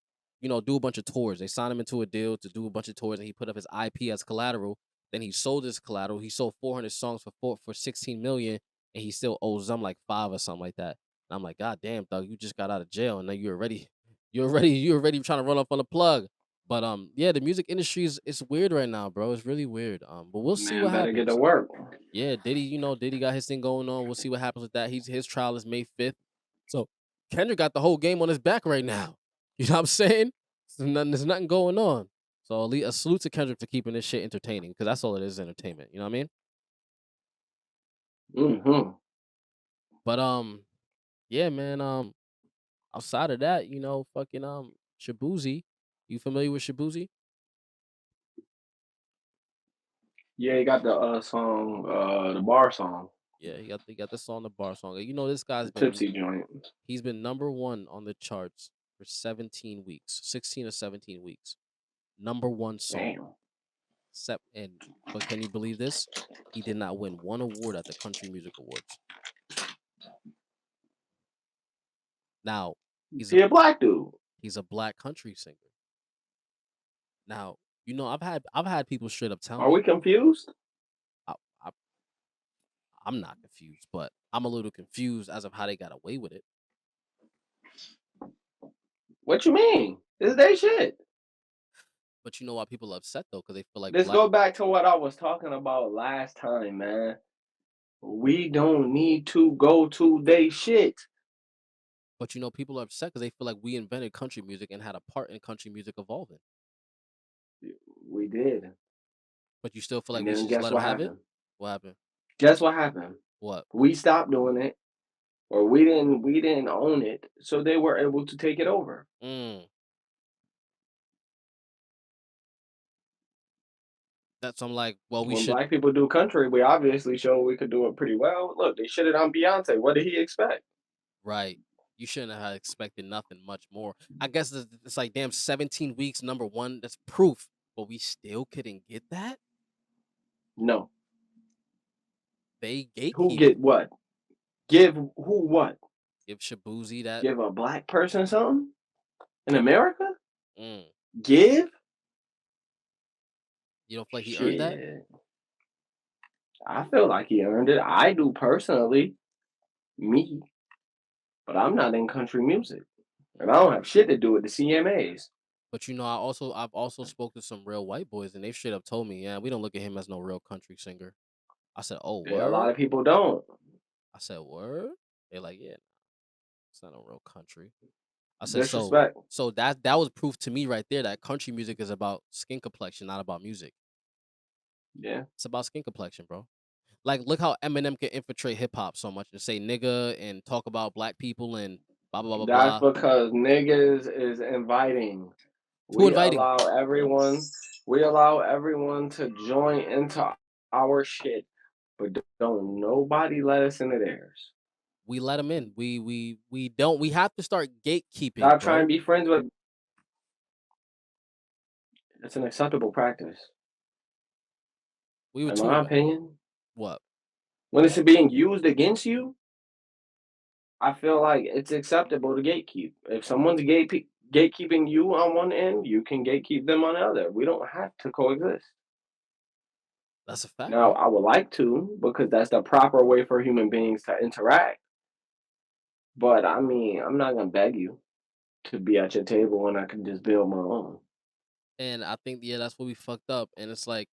Speaker 1: do a bunch of tours. They signed him into a deal to do a bunch of tours, and he put up his IP as collateral. Then he sold his collateral. He sold 400 songs for 16 million, and he still owes them like five or something like that. And I'm like, God damn, Thug, you just got out of jail, and now you're already trying to run up on the plug. But yeah, the music industry is weird right now, bro. It's really weird. But we'll see
Speaker 2: man,
Speaker 1: what
Speaker 2: better get to
Speaker 1: happens.
Speaker 2: work.
Speaker 1: Yeah, Diddy got his thing going on. We'll see what happens with that. His trial is May 5th. So Kendrick got the whole game on his back right now. You know what I'm saying? There's nothing going on. So a salute to Kendrick for keeping this shit entertaining, because that's all it is, entertainment. You know what I mean?
Speaker 2: Hmm.
Speaker 1: But yeah, man. Outside of that, fucking Shabuzi. You familiar with Shabuzi?
Speaker 2: Yeah, he got the song, the bar song,
Speaker 1: Yeah, he got this song, the bar song. This guy's
Speaker 2: the
Speaker 1: been
Speaker 2: tipsy joint.
Speaker 1: he's been number one on the charts for 17 weeks, 16 or 17 weeks. Number one song.
Speaker 2: Damn.
Speaker 1: But can you believe this? He did not win one award at the Country Music Awards. Now, he's a
Speaker 2: He a black dude.
Speaker 1: he's a black country singer. Now, I've had people straight up tell
Speaker 2: Are we
Speaker 1: me,
Speaker 2: confused?
Speaker 1: I, I I'm not confused, but I'm a little confused as of how they got away with it.
Speaker 2: What you mean? This they shit.
Speaker 1: But you know why people are upset though? Because they feel like
Speaker 2: Let's
Speaker 1: black.
Speaker 2: go back to what I was talking about last time, man. We don't need to go to they shit.
Speaker 1: But people are upset because they feel like we invented country music and had a part in country music evolving.
Speaker 2: We did.
Speaker 1: But you still feel like
Speaker 2: And
Speaker 1: we should
Speaker 2: then
Speaker 1: just let
Speaker 2: guess
Speaker 1: them
Speaker 2: what
Speaker 1: have it?
Speaker 2: happened?
Speaker 1: What happened?
Speaker 2: Guess what happened?
Speaker 1: What?
Speaker 2: We stopped doing it, or we didn't own it, so they were able to take it over.
Speaker 1: Mm. That's I'm like, well, we
Speaker 2: When
Speaker 1: should.
Speaker 2: black people do country, we obviously showed we could do it pretty well. Look, they shitted on Beyonce. What did he expect?
Speaker 1: Right. You shouldn't have expected nothing much more. I guess it's like, damn, 17 weeks, number one. That's proof. But we still couldn't get that.
Speaker 2: No.
Speaker 1: They
Speaker 2: Who
Speaker 1: gatekeep.
Speaker 2: get what? Give who what?
Speaker 1: Give Shabuzi that.
Speaker 2: Give a black person something in America?
Speaker 1: Mm.
Speaker 2: Give?
Speaker 1: You don't feel like he earned that?
Speaker 2: Shit. I feel like he earned it. I do personally, me, but I'm not in country music, and I don't have shit to do with the CMAs.
Speaker 1: But I've also spoke to some real white boys, and they straight up told me, yeah, we don't look at him as no real country singer. I said, oh,
Speaker 2: Yeah, a lot
Speaker 1: word?
Speaker 2: of people don't.
Speaker 1: I said, word? They're like, yeah, it's not a real country. I said, so
Speaker 2: Disrespect.
Speaker 1: so that was proof to me right there that country music is about skin complexion, not about music.
Speaker 2: Yeah.
Speaker 1: It's about skin complexion, bro. Like, look how Eminem can infiltrate hip hop so much and say nigga and talk about black people and blah blah blah blah
Speaker 2: That's
Speaker 1: blah.
Speaker 2: because niggas is inviting.
Speaker 1: Too
Speaker 2: We
Speaker 1: inviting.
Speaker 2: allow everyone we allow everyone to join into our shit, but don't nobody let us into theirs.
Speaker 1: We let them in. We don't. We have to start gatekeeping,
Speaker 2: Stop trying to
Speaker 1: bro.
Speaker 2: be friends with it's an acceptable practice.
Speaker 1: We were
Speaker 2: In
Speaker 1: too.
Speaker 2: my opinion,
Speaker 1: What?
Speaker 2: when it's being used against you, I feel like it's acceptable to gatekeep. If someone's gatekeeping you on one end, you can gatekeep them on the other. We don't have to coexist.
Speaker 1: That's a fact,
Speaker 2: Now,
Speaker 1: bro.
Speaker 2: I would like to because that's the proper way for human beings to interact. But I mean, I'm not gonna beg you to be at your table when I can just build my own.
Speaker 1: And I think, yeah, that's what we fucked up. And it's like,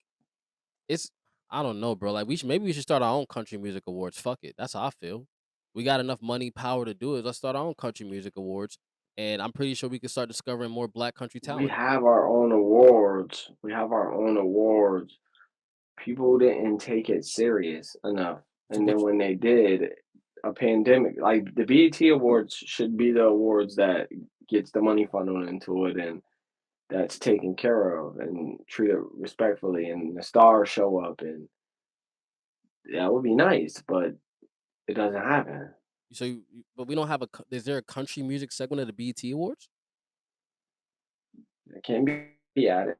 Speaker 1: it's I don't know, bro. Like, maybe we should start our own country music awards. Fuck it. That's how I feel. We got enough money, power to do it. Let's start our own country music awards. and I'm pretty sure we can start discovering more black country
Speaker 2: We
Speaker 1: talent.
Speaker 2: have our own awards. We have our own awards. People didn't take it serious enough.
Speaker 1: To
Speaker 2: And then
Speaker 1: which
Speaker 2: when they did, a pandemic, like the BET Awards should be the awards that gets the money funneled into it and that's taken care of and treated respectfully and the stars show up and that would be nice, but it doesn't happen.
Speaker 1: but we don't have is there a country music segment of the BET Awards?
Speaker 2: It can be added.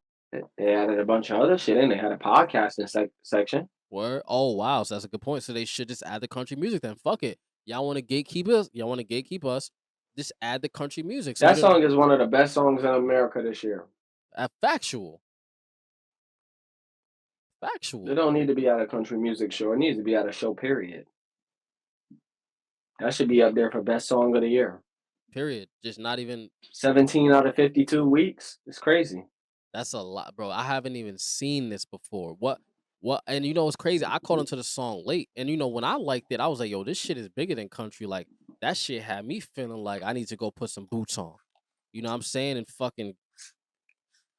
Speaker 2: They added a bunch of other shit in. They had a podcasting section.
Speaker 1: Word. Oh wow, so that's a good point. So they should just add the country music then. Fuck it. Y'all want to gatekeep us? Y'all want to gatekeep us? Just add the country music. So we
Speaker 2: That
Speaker 1: don't
Speaker 2: song is one of the best songs in America this year.
Speaker 1: factual.
Speaker 2: It
Speaker 1: Factual.
Speaker 2: don't need to be at a country music show. It needs to be at a show, period. That should be up there for best song of the year.
Speaker 1: Period. Just not even
Speaker 2: 17 out of 52 weeks. It's crazy.
Speaker 1: that's a lot, bro. I haven't even seen this before. What and you know what's crazy? I caught into the song late. And you know, when I liked it, I was like, yo, this shit is bigger than country. Like that shit had me feeling like I need to go put some boots on. You know what I'm saying? And fucking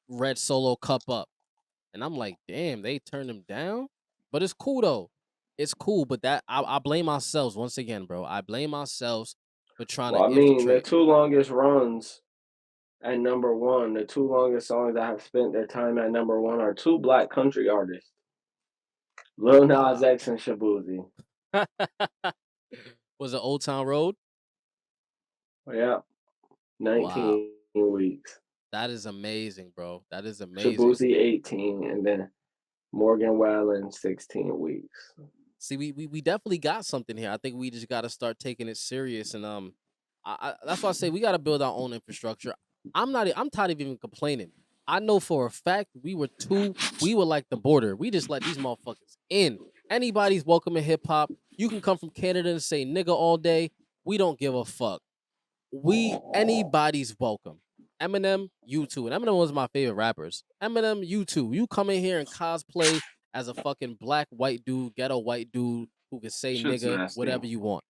Speaker 1: red solo cup up. And I'm like, damn, they turned him down. But it's cool though. It's cool. But I blame ourselves once again, bro. I blame ourselves for trying
Speaker 2: Well,
Speaker 1: to
Speaker 2: I mean, the
Speaker 1: infiltrate.
Speaker 2: two longest runs at number one, the two longest songs that have spent their time at number one are two black country artists, Lil Nas
Speaker 1: Wow.
Speaker 2: X and Shabuzi.
Speaker 1: Was it Old Town Road?
Speaker 2: Yeah,
Speaker 1: Wow.
Speaker 2: 19 weeks.
Speaker 1: That is amazing, bro. That is amazing.
Speaker 2: Shabuzi 18, and then Morgan Wallen 16 weeks.
Speaker 1: See, we definitely got something here. I think we just got to start taking it serious, and that's why I say we got to build our own infrastructure. I'm tired of even complaining. I know for a fact we were like the border. We just let these motherfuckers in. Anybody's welcome in hip hop. You can come from Canada and say nigga all day. We don't give a fuck. Anybody's welcome. Eminem, you too. And Eminem was my favorite rappers. Eminem, you too. You come in here and cosplay as a fucking black white dude, ghetto white dude who can say
Speaker 2: Shit's
Speaker 1: nigga,
Speaker 2: nasty.
Speaker 1: whatever you want.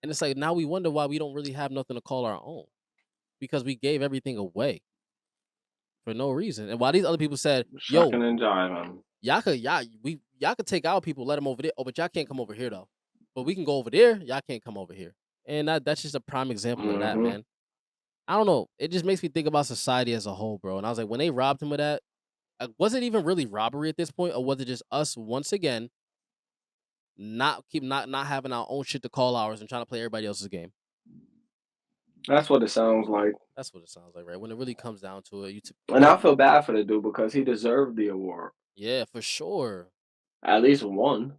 Speaker 1: And it's like now we wonder why we don't really have nothing to call our own because we gave everything away for no reason. And while these other people said, "Yo,
Speaker 2: Shucking and jiving.
Speaker 1: y'all could take our people, let them over there. Oh, but y'all can't come over here though. But we can go over there. Y'all can't come over here." And that's just a prime example of that,
Speaker 2: Hmm.
Speaker 1: man. I don't know. It just makes me think about society as a whole, bro. And I was like, when they robbed him of that, was it even really robbery at this point, or was it just us once again not having our own shit to call ours and trying to play everybody else's game?
Speaker 2: That's what it sounds like.
Speaker 1: That's what it sounds like, right? When it really comes down to it,
Speaker 2: And I feel bad for the dude because he deserved the award.
Speaker 1: yeah, for sure.
Speaker 2: At least one.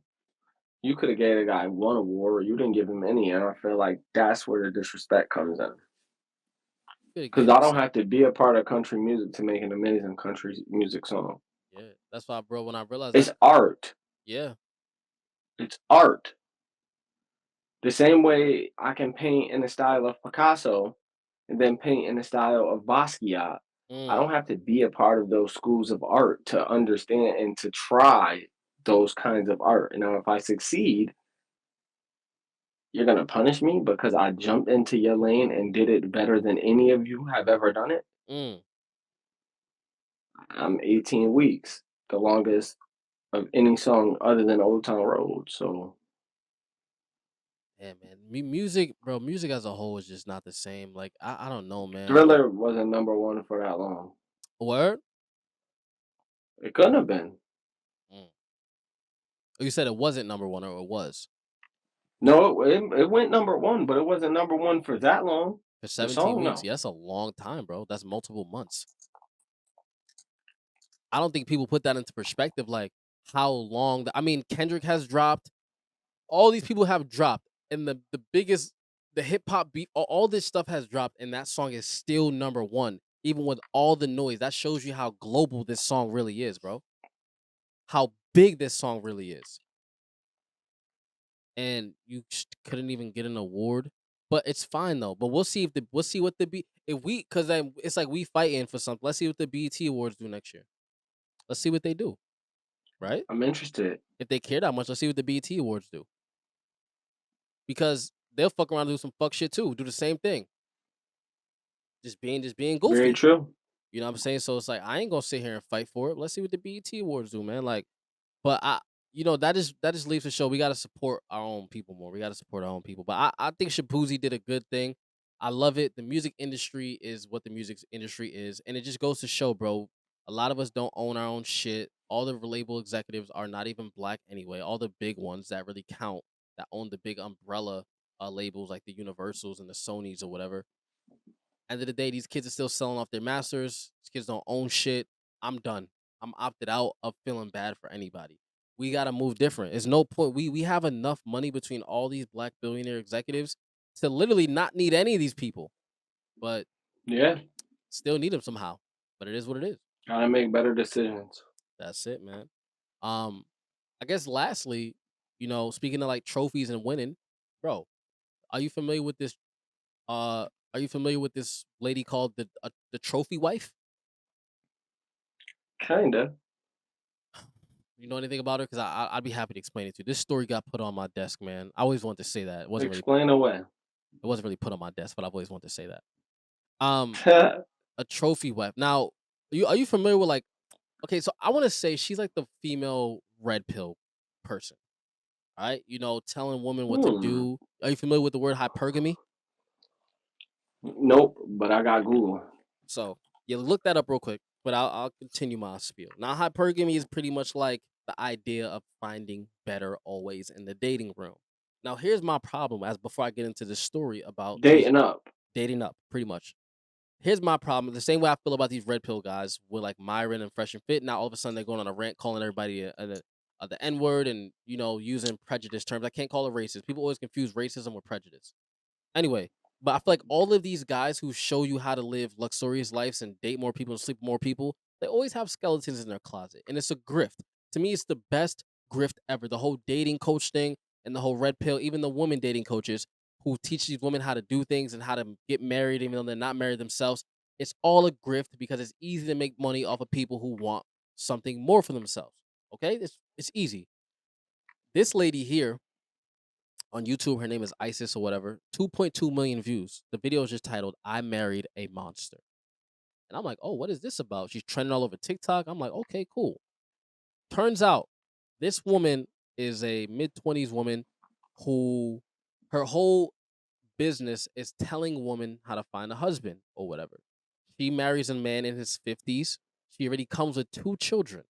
Speaker 2: You could have gave the guy one award. You didn't give him any, and I feel like that's where the disrespect comes in.
Speaker 1: Could have
Speaker 2: Because
Speaker 1: gave
Speaker 2: I
Speaker 1: him
Speaker 2: don't
Speaker 1: something.
Speaker 2: have to be a part of country music to make an amazing country music song.
Speaker 1: Yeah, that's why, bro. When I realized that,
Speaker 2: It's art.
Speaker 1: yeah,
Speaker 2: It's art. The same way I can paint in the style of Picasso and then paint in the style of Basquiat. I
Speaker 1: mm,
Speaker 2: don't have to be a part of those schools of art to understand and to try those kinds of art. And now, if I succeed, you're going to punish me because I jumped into your lane and did it better than any of you have ever done it.
Speaker 1: mm.
Speaker 2: I'm 18 weeks, the longest of any song other than Old Town Road. So,
Speaker 1: Yeah, man. Music, bro. Music as a whole is just not the same. Like I don't know, man. Like
Speaker 2: Thriller wasn't number one for that long.
Speaker 1: word.
Speaker 2: It couldn't have been.
Speaker 1: Mm. You said it wasn't number one, or it was
Speaker 2: No, it went number one, but it wasn't number one for that long.
Speaker 1: for
Speaker 2: The
Speaker 1: 17
Speaker 2: song,
Speaker 1: weeks.
Speaker 2: no.
Speaker 1: Yeah, that's a long time, bro. That's multiple months. I don't think people put that into perspective, like how long. I mean, Kendrick has dropped. All these people have dropped, and the biggest, the hip hop beat, all this stuff has dropped, and that song is still number one, even with all the noise. That shows you how global this song really is, bro. How big this song really is, and you couldn't even get an award. But it's fine though. But we'll see what the B if we because then it's like we fighting for something. Let's see what the BET awards do next year. Let's see what they do, right?
Speaker 2: I'm interested.
Speaker 1: If they care that much, let's see what the BET awards do. Because they'll fuck around and do some fuck shit too. Do the same thing. just being
Speaker 2: Very
Speaker 1: goofy.
Speaker 2: true.
Speaker 1: You know what I'm saying? So it's like I ain't gonna sit here and fight for it. Let's see what the BET awards do, man. Like, but that just leaves the show. We gotta support our own people more. We gotta support our own people. But I think Shabuzi did a good thing. I love it. The music industry is what the music industry is, and it just goes to show, bro. A lot of us don't own our own shit. All the label executives are not even black anyway. All the big ones that really count, that own the big umbrella labels like the Universals and the Sonys or whatever. End of the day, these kids are still selling off their masters. These kids don't own shit. I'm done. I'm opted out of feeling bad for anybody. We gotta move different. There's no point. We have enough money between all these black billionaire executives to literally not need any of these people, but
Speaker 2: Yeah,
Speaker 1: still need them somehow. But it is what it is.
Speaker 2: gotta make better decisions.
Speaker 1: That's it, man. Um, I guess lastly, speaking of like trophies and winning, bro, are you familiar with this? Are you familiar with this lady called the trophy wife?
Speaker 2: Kinda.
Speaker 1: You know anything about her? Because I'd be happy to explain it to you. This story got put on my desk, man. I always wanted to say that.
Speaker 2: Explain away.
Speaker 1: It wasn't really put on my desk, but I've always wanted to say that. Um,
Speaker 2: I
Speaker 1: a trophy wife. Now, are you familiar with like? Okay, so I want to say she's like the female red pill person. All right, telling women what to
Speaker 2: Hmm.
Speaker 1: do. Are you familiar with the word hypergamy?
Speaker 2: Nope, but I got Google.
Speaker 1: So yeah, look that up real quick. But I'll continue my spiel. Now, hypergamy is pretty much like the idea of finding better always in the dating room. Now, here's my problem as before I get into this story about these
Speaker 2: Dating up.
Speaker 1: dating up, pretty much. Here's my problem. The same way I feel about these red pill guys with like Myron and Fresh and Fit. Now all of a sudden they're going on a rant calling everybody the N word and using prejudice terms. I can't call it racist. People always confuse racism with prejudice. Anyway, but I feel like all of these guys who show you how to live luxurious lives and date more people and sleep with more people, they always have skeletons in their closet. And it's a grift. To me, it's the best grift ever. The whole dating coach thing and the whole red pill, even the women dating coaches who teach these women how to do things and how to get married, even though they're not married themselves. It's all a grift because it's easy to make money off of people who want something more for themselves. Okay? It's easy. This lady here on YouTube. Her name is Isis or whatever. 2.2 million views. The video is just titled "I Married a Monster," and I'm like, "Oh, what is this about?" She's trending all over TikTok. I'm like, "Okay, cool." Turns out, this woman is a mid-20s woman who her whole business is telling women how to find a husband or whatever. She marries a man in his 50s. She already comes with two children.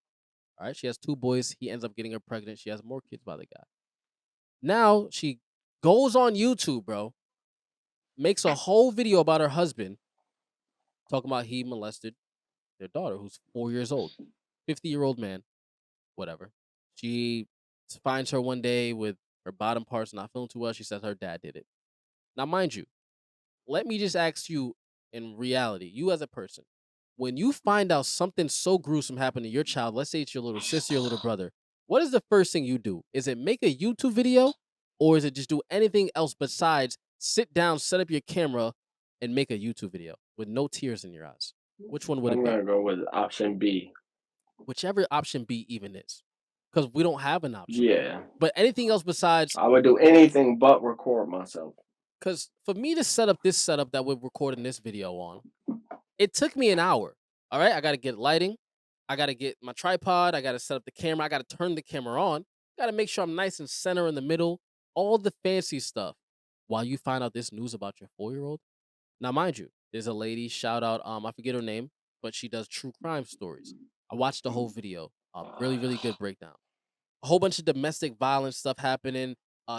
Speaker 1: All right, she has two boys. He ends up getting her pregnant. She has more kids by the guy. Now she goes on YouTube, bro, makes a whole video about her husband, talking about he molested their daughter, who's 4 years old, 50-year-old man, whatever. She finds her one day with her bottom parts not feeling too well. She says her dad did it. Now, mind you, let me just ask you in reality, you as a person, when you find out something so gruesome happened to your child, let's say it's your little sister, your little brother, what is the first thing you do? Is it make a YouTube video or is it just do anything else besides sit down, set up your camera, and make a YouTube video with no tears in your eyes? Which one would it
Speaker 2: I'm
Speaker 1: be?
Speaker 2: gonna go with option B.
Speaker 1: Whichever option B even is, because we don't have an option.
Speaker 2: Yeah.
Speaker 1: But anything else besides,
Speaker 2: I would do anything but record myself.
Speaker 1: because for me to set up this setup that we're recording this video on, it took me an hour. All right, I gotta get lighting. I gotta get my tripod. I gotta set up the camera. I gotta turn the camera on. Gotta make sure I'm nice and center in the middle. All the fancy stuff. While you find out this news about your 4-year-old. Now, mind you, there's a lady. Shout out. I forget her name, but she does true crime stories. I watched the whole video. Really, really good breakdown, a whole bunch of domestic violence stuff happening,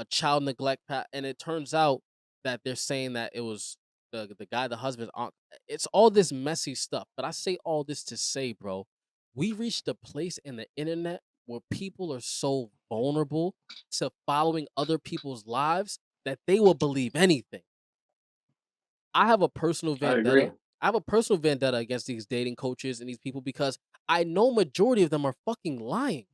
Speaker 1: child neglect, and it turns out that they're saying that it was the guy, the husband's aunt. It's all this messy stuff. But I say all this to say, bro, we reached a place in the internet where people are so vulnerable to following other people's lives that they will believe anything. I have a personal
Speaker 2: I agree.
Speaker 1: vendetta. I have a personal vendetta against these dating coaches and these people because I know majority of them are fucking lying.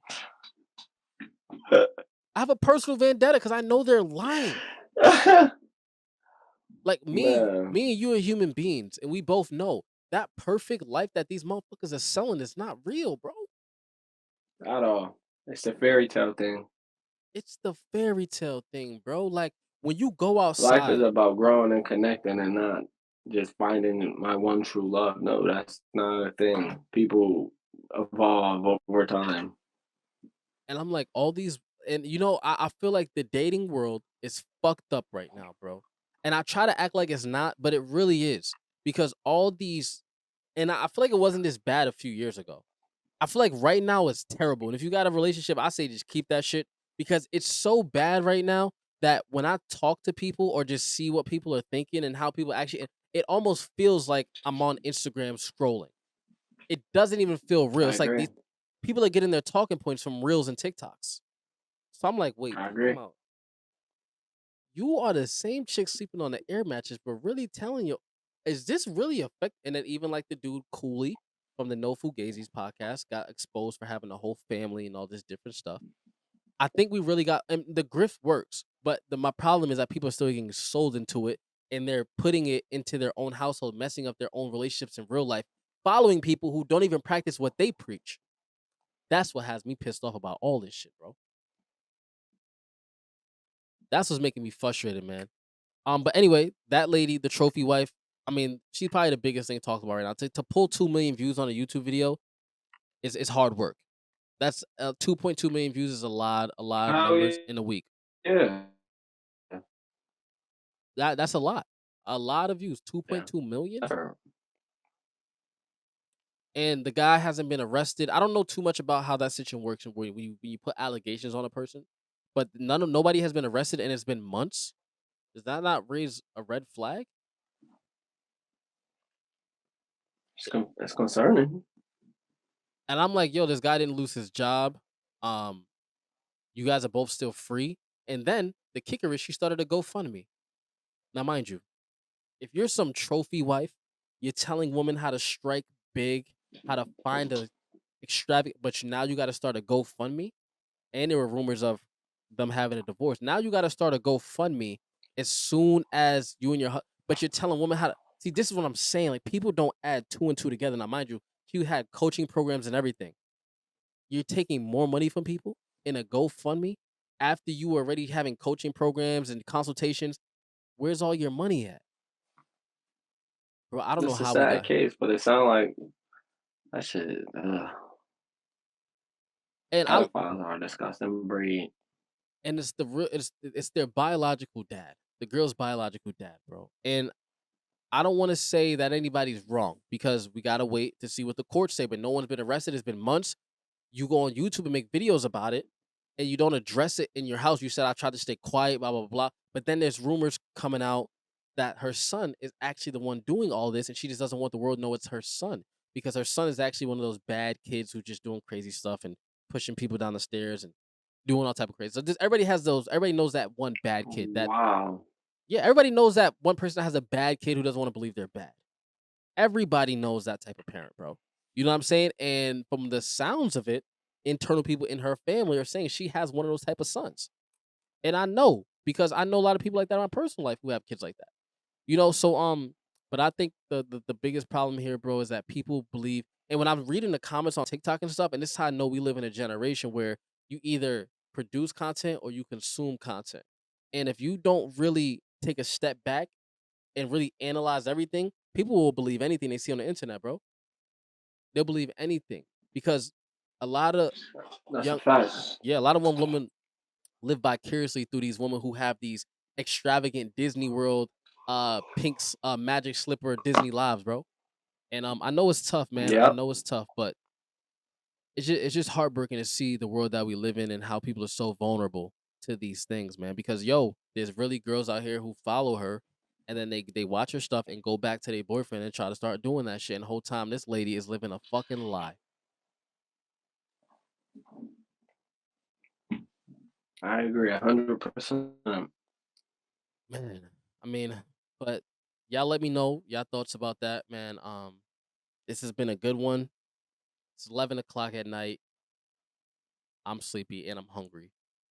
Speaker 1: I have a personal vendetta because I know they're lying. Like
Speaker 2: Man,
Speaker 1: me and you are human beings, and we both know that perfect life that these motherfuckers are selling is not real, bro.
Speaker 2: at all. It's the fairy tale thing.
Speaker 1: It's the fairy tale thing, bro. Like when you go
Speaker 2: Life is
Speaker 1: outside,
Speaker 2: about growing and connecting and not. just finding my one true love. No, that's not a thing. People evolve over time.
Speaker 1: And I'm like, all these and I feel like the dating world is fucked up right now, bro. And I try to act like it's not, but it really is. Because all these and I feel like it wasn't this bad a few years ago. I feel like right now it's terrible. And if you got a relationship, I say just keep that shit because it's so bad right now that when I talk to people or just see what people are thinking and how people actually it almost feels like I'm on Instagram scrolling. It doesn't even feel real.
Speaker 2: I
Speaker 1: It's like
Speaker 2: agree.
Speaker 1: these people are getting their talking points from reels and TikToks. So I'm like, wait,
Speaker 2: I
Speaker 1: time
Speaker 2: agree.
Speaker 1: out. You are the same chick sleeping on the air mattress, but really telling you, is this really affect? And then even like the dude Cooley from the No Fugazis podcast got exposed for having a whole family and all this different stuff. I think we really got and the grift works, but my problem is that people are still getting sold into it and they're putting it into their own household, messing up their own relationships in real life, following people who don't even practice what they preach. That's what has me pissed off about all this shit, bro. That's what's making me frustrated, man. But anyway, that lady, the trophy wife, I mean, she's probably the biggest thing talked about right now. To pull 2 million views on a YouTube video is hard work. That's 2.2 million views is a lot of
Speaker 2: Oh
Speaker 1: numbers in a week.
Speaker 2: yeah,
Speaker 1: That's a lot of views.
Speaker 2: yeah.
Speaker 1: 2.2 million,
Speaker 2: That's fair.
Speaker 1: and the guy hasn't been arrested. I don't know too much about how that situation works when you put allegations on a person, but nobody has been arrested, and it's been months. Does that not raise a red flag?
Speaker 2: It's concerning.
Speaker 1: And I'm like, yo, this guy didn't lose his job. Um, You guys are both still free. And then the kicker is she started a GoFundMe. Now, mind you, if you're some trophy wife, you're telling women how to strike big, how to find a extravagant, but now you got to start a GoFundMe. And there were rumors of them having a divorce. Now you got to start a GoFundMe as soon as you and but you're telling women how to see. This is what I'm saying. Like people don't add two and two together. Now, mind you, you had coaching programs and everything. You're taking more money from people in a GoFundMe after you were already having coaching programs and consultations. Where's all your money at? Bro, I don't know
Speaker 2: It's a
Speaker 1: how we
Speaker 2: sad
Speaker 1: got here.
Speaker 2: case, but it sounds like that shit.
Speaker 1: And I
Speaker 2: Pedophiles are a disgusting breed.
Speaker 1: and it's the real it's their biological dad. The girl's biological dad, bro. And I don't want to say that anybody's wrong because we gotta wait to see what the courts say, but no one's been arrested. It's been months. You go on YouTube and make videos about it, and you don't address it in your house. You said I tried to stay quiet, blah blah blah. But then there's rumors coming out that her son is actually the one doing all this, and she just doesn't want the world to know it's her son because her son is actually one of those bad kids who's just doing crazy stuff and pushing people down the stairs and doing all type of crazy. So everybody has those. Everybody knows that one bad kid. That
Speaker 2: Wow.
Speaker 1: yeah, everybody knows that one person that has a bad kid who doesn't want to believe they're bad. Everybody knows that type of parent, bro. You know what I'm saying? And from the sounds of it, internal people in her family are saying she has one of those type of sons. And I know because I know a lot of people like that in my personal life who have kids like that. So but I think the biggest problem here, bro, is that people believe and when I'm reading the comments on TikTok and stuff, and this is how I know we live in a generation where you either produce content or you consume content. And if you don't really take a step back and really analyze everything, people will believe anything they see on the internet, bro. They'll believe anything because a lot of
Speaker 2: That's a
Speaker 1: young
Speaker 2: fact.
Speaker 1: yeah, a lot of women live vicariously through these women who have these extravagant Disney World, Pink's magic slipper Disney lives, bro. And I know it's tough, man. I
Speaker 2: Yep.
Speaker 1: know it's tough, but it's just heartbreaking to see the world that we live in and how people are so vulnerable to these things, man. Because there's really girls out here who follow her and then they watch her stuff and go back to their boyfriend and try to start doing that shit. And the whole time this lady is living a fucking lie.
Speaker 2: I agree 100%.
Speaker 1: Man. I mean, but y'all let me know y'all thoughts about that, man. This has been a good one. It's 11 o'clock at night. I'm sleepy and I'm hungry.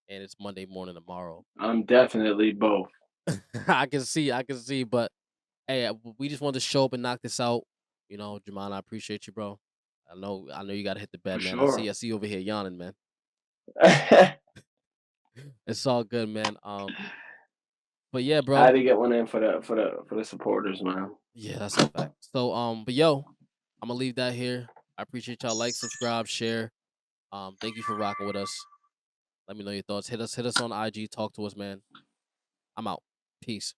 Speaker 1: And it's Monday morning tomorrow.
Speaker 2: I'm definitely both.
Speaker 1: I can see, but hey, we just wanted to show up and knock this out. Jamal, I appreciate you, bro. I know you gotta hit the
Speaker 2: For
Speaker 1: bed, man.
Speaker 2: sure.
Speaker 1: I see you over here yawning, man. It's all good, man. But yeah,
Speaker 2: I had
Speaker 1: bro.
Speaker 2: to get one in for the supporters, man.
Speaker 1: Yeah, that's a fact. So, but yo, Imma leave that here. I appreciate y'all. Like, subscribe, share. Thank you for rocking with us. Let me know your thoughts. Hit us on IG. Talk to us, man. I'm out. Peace.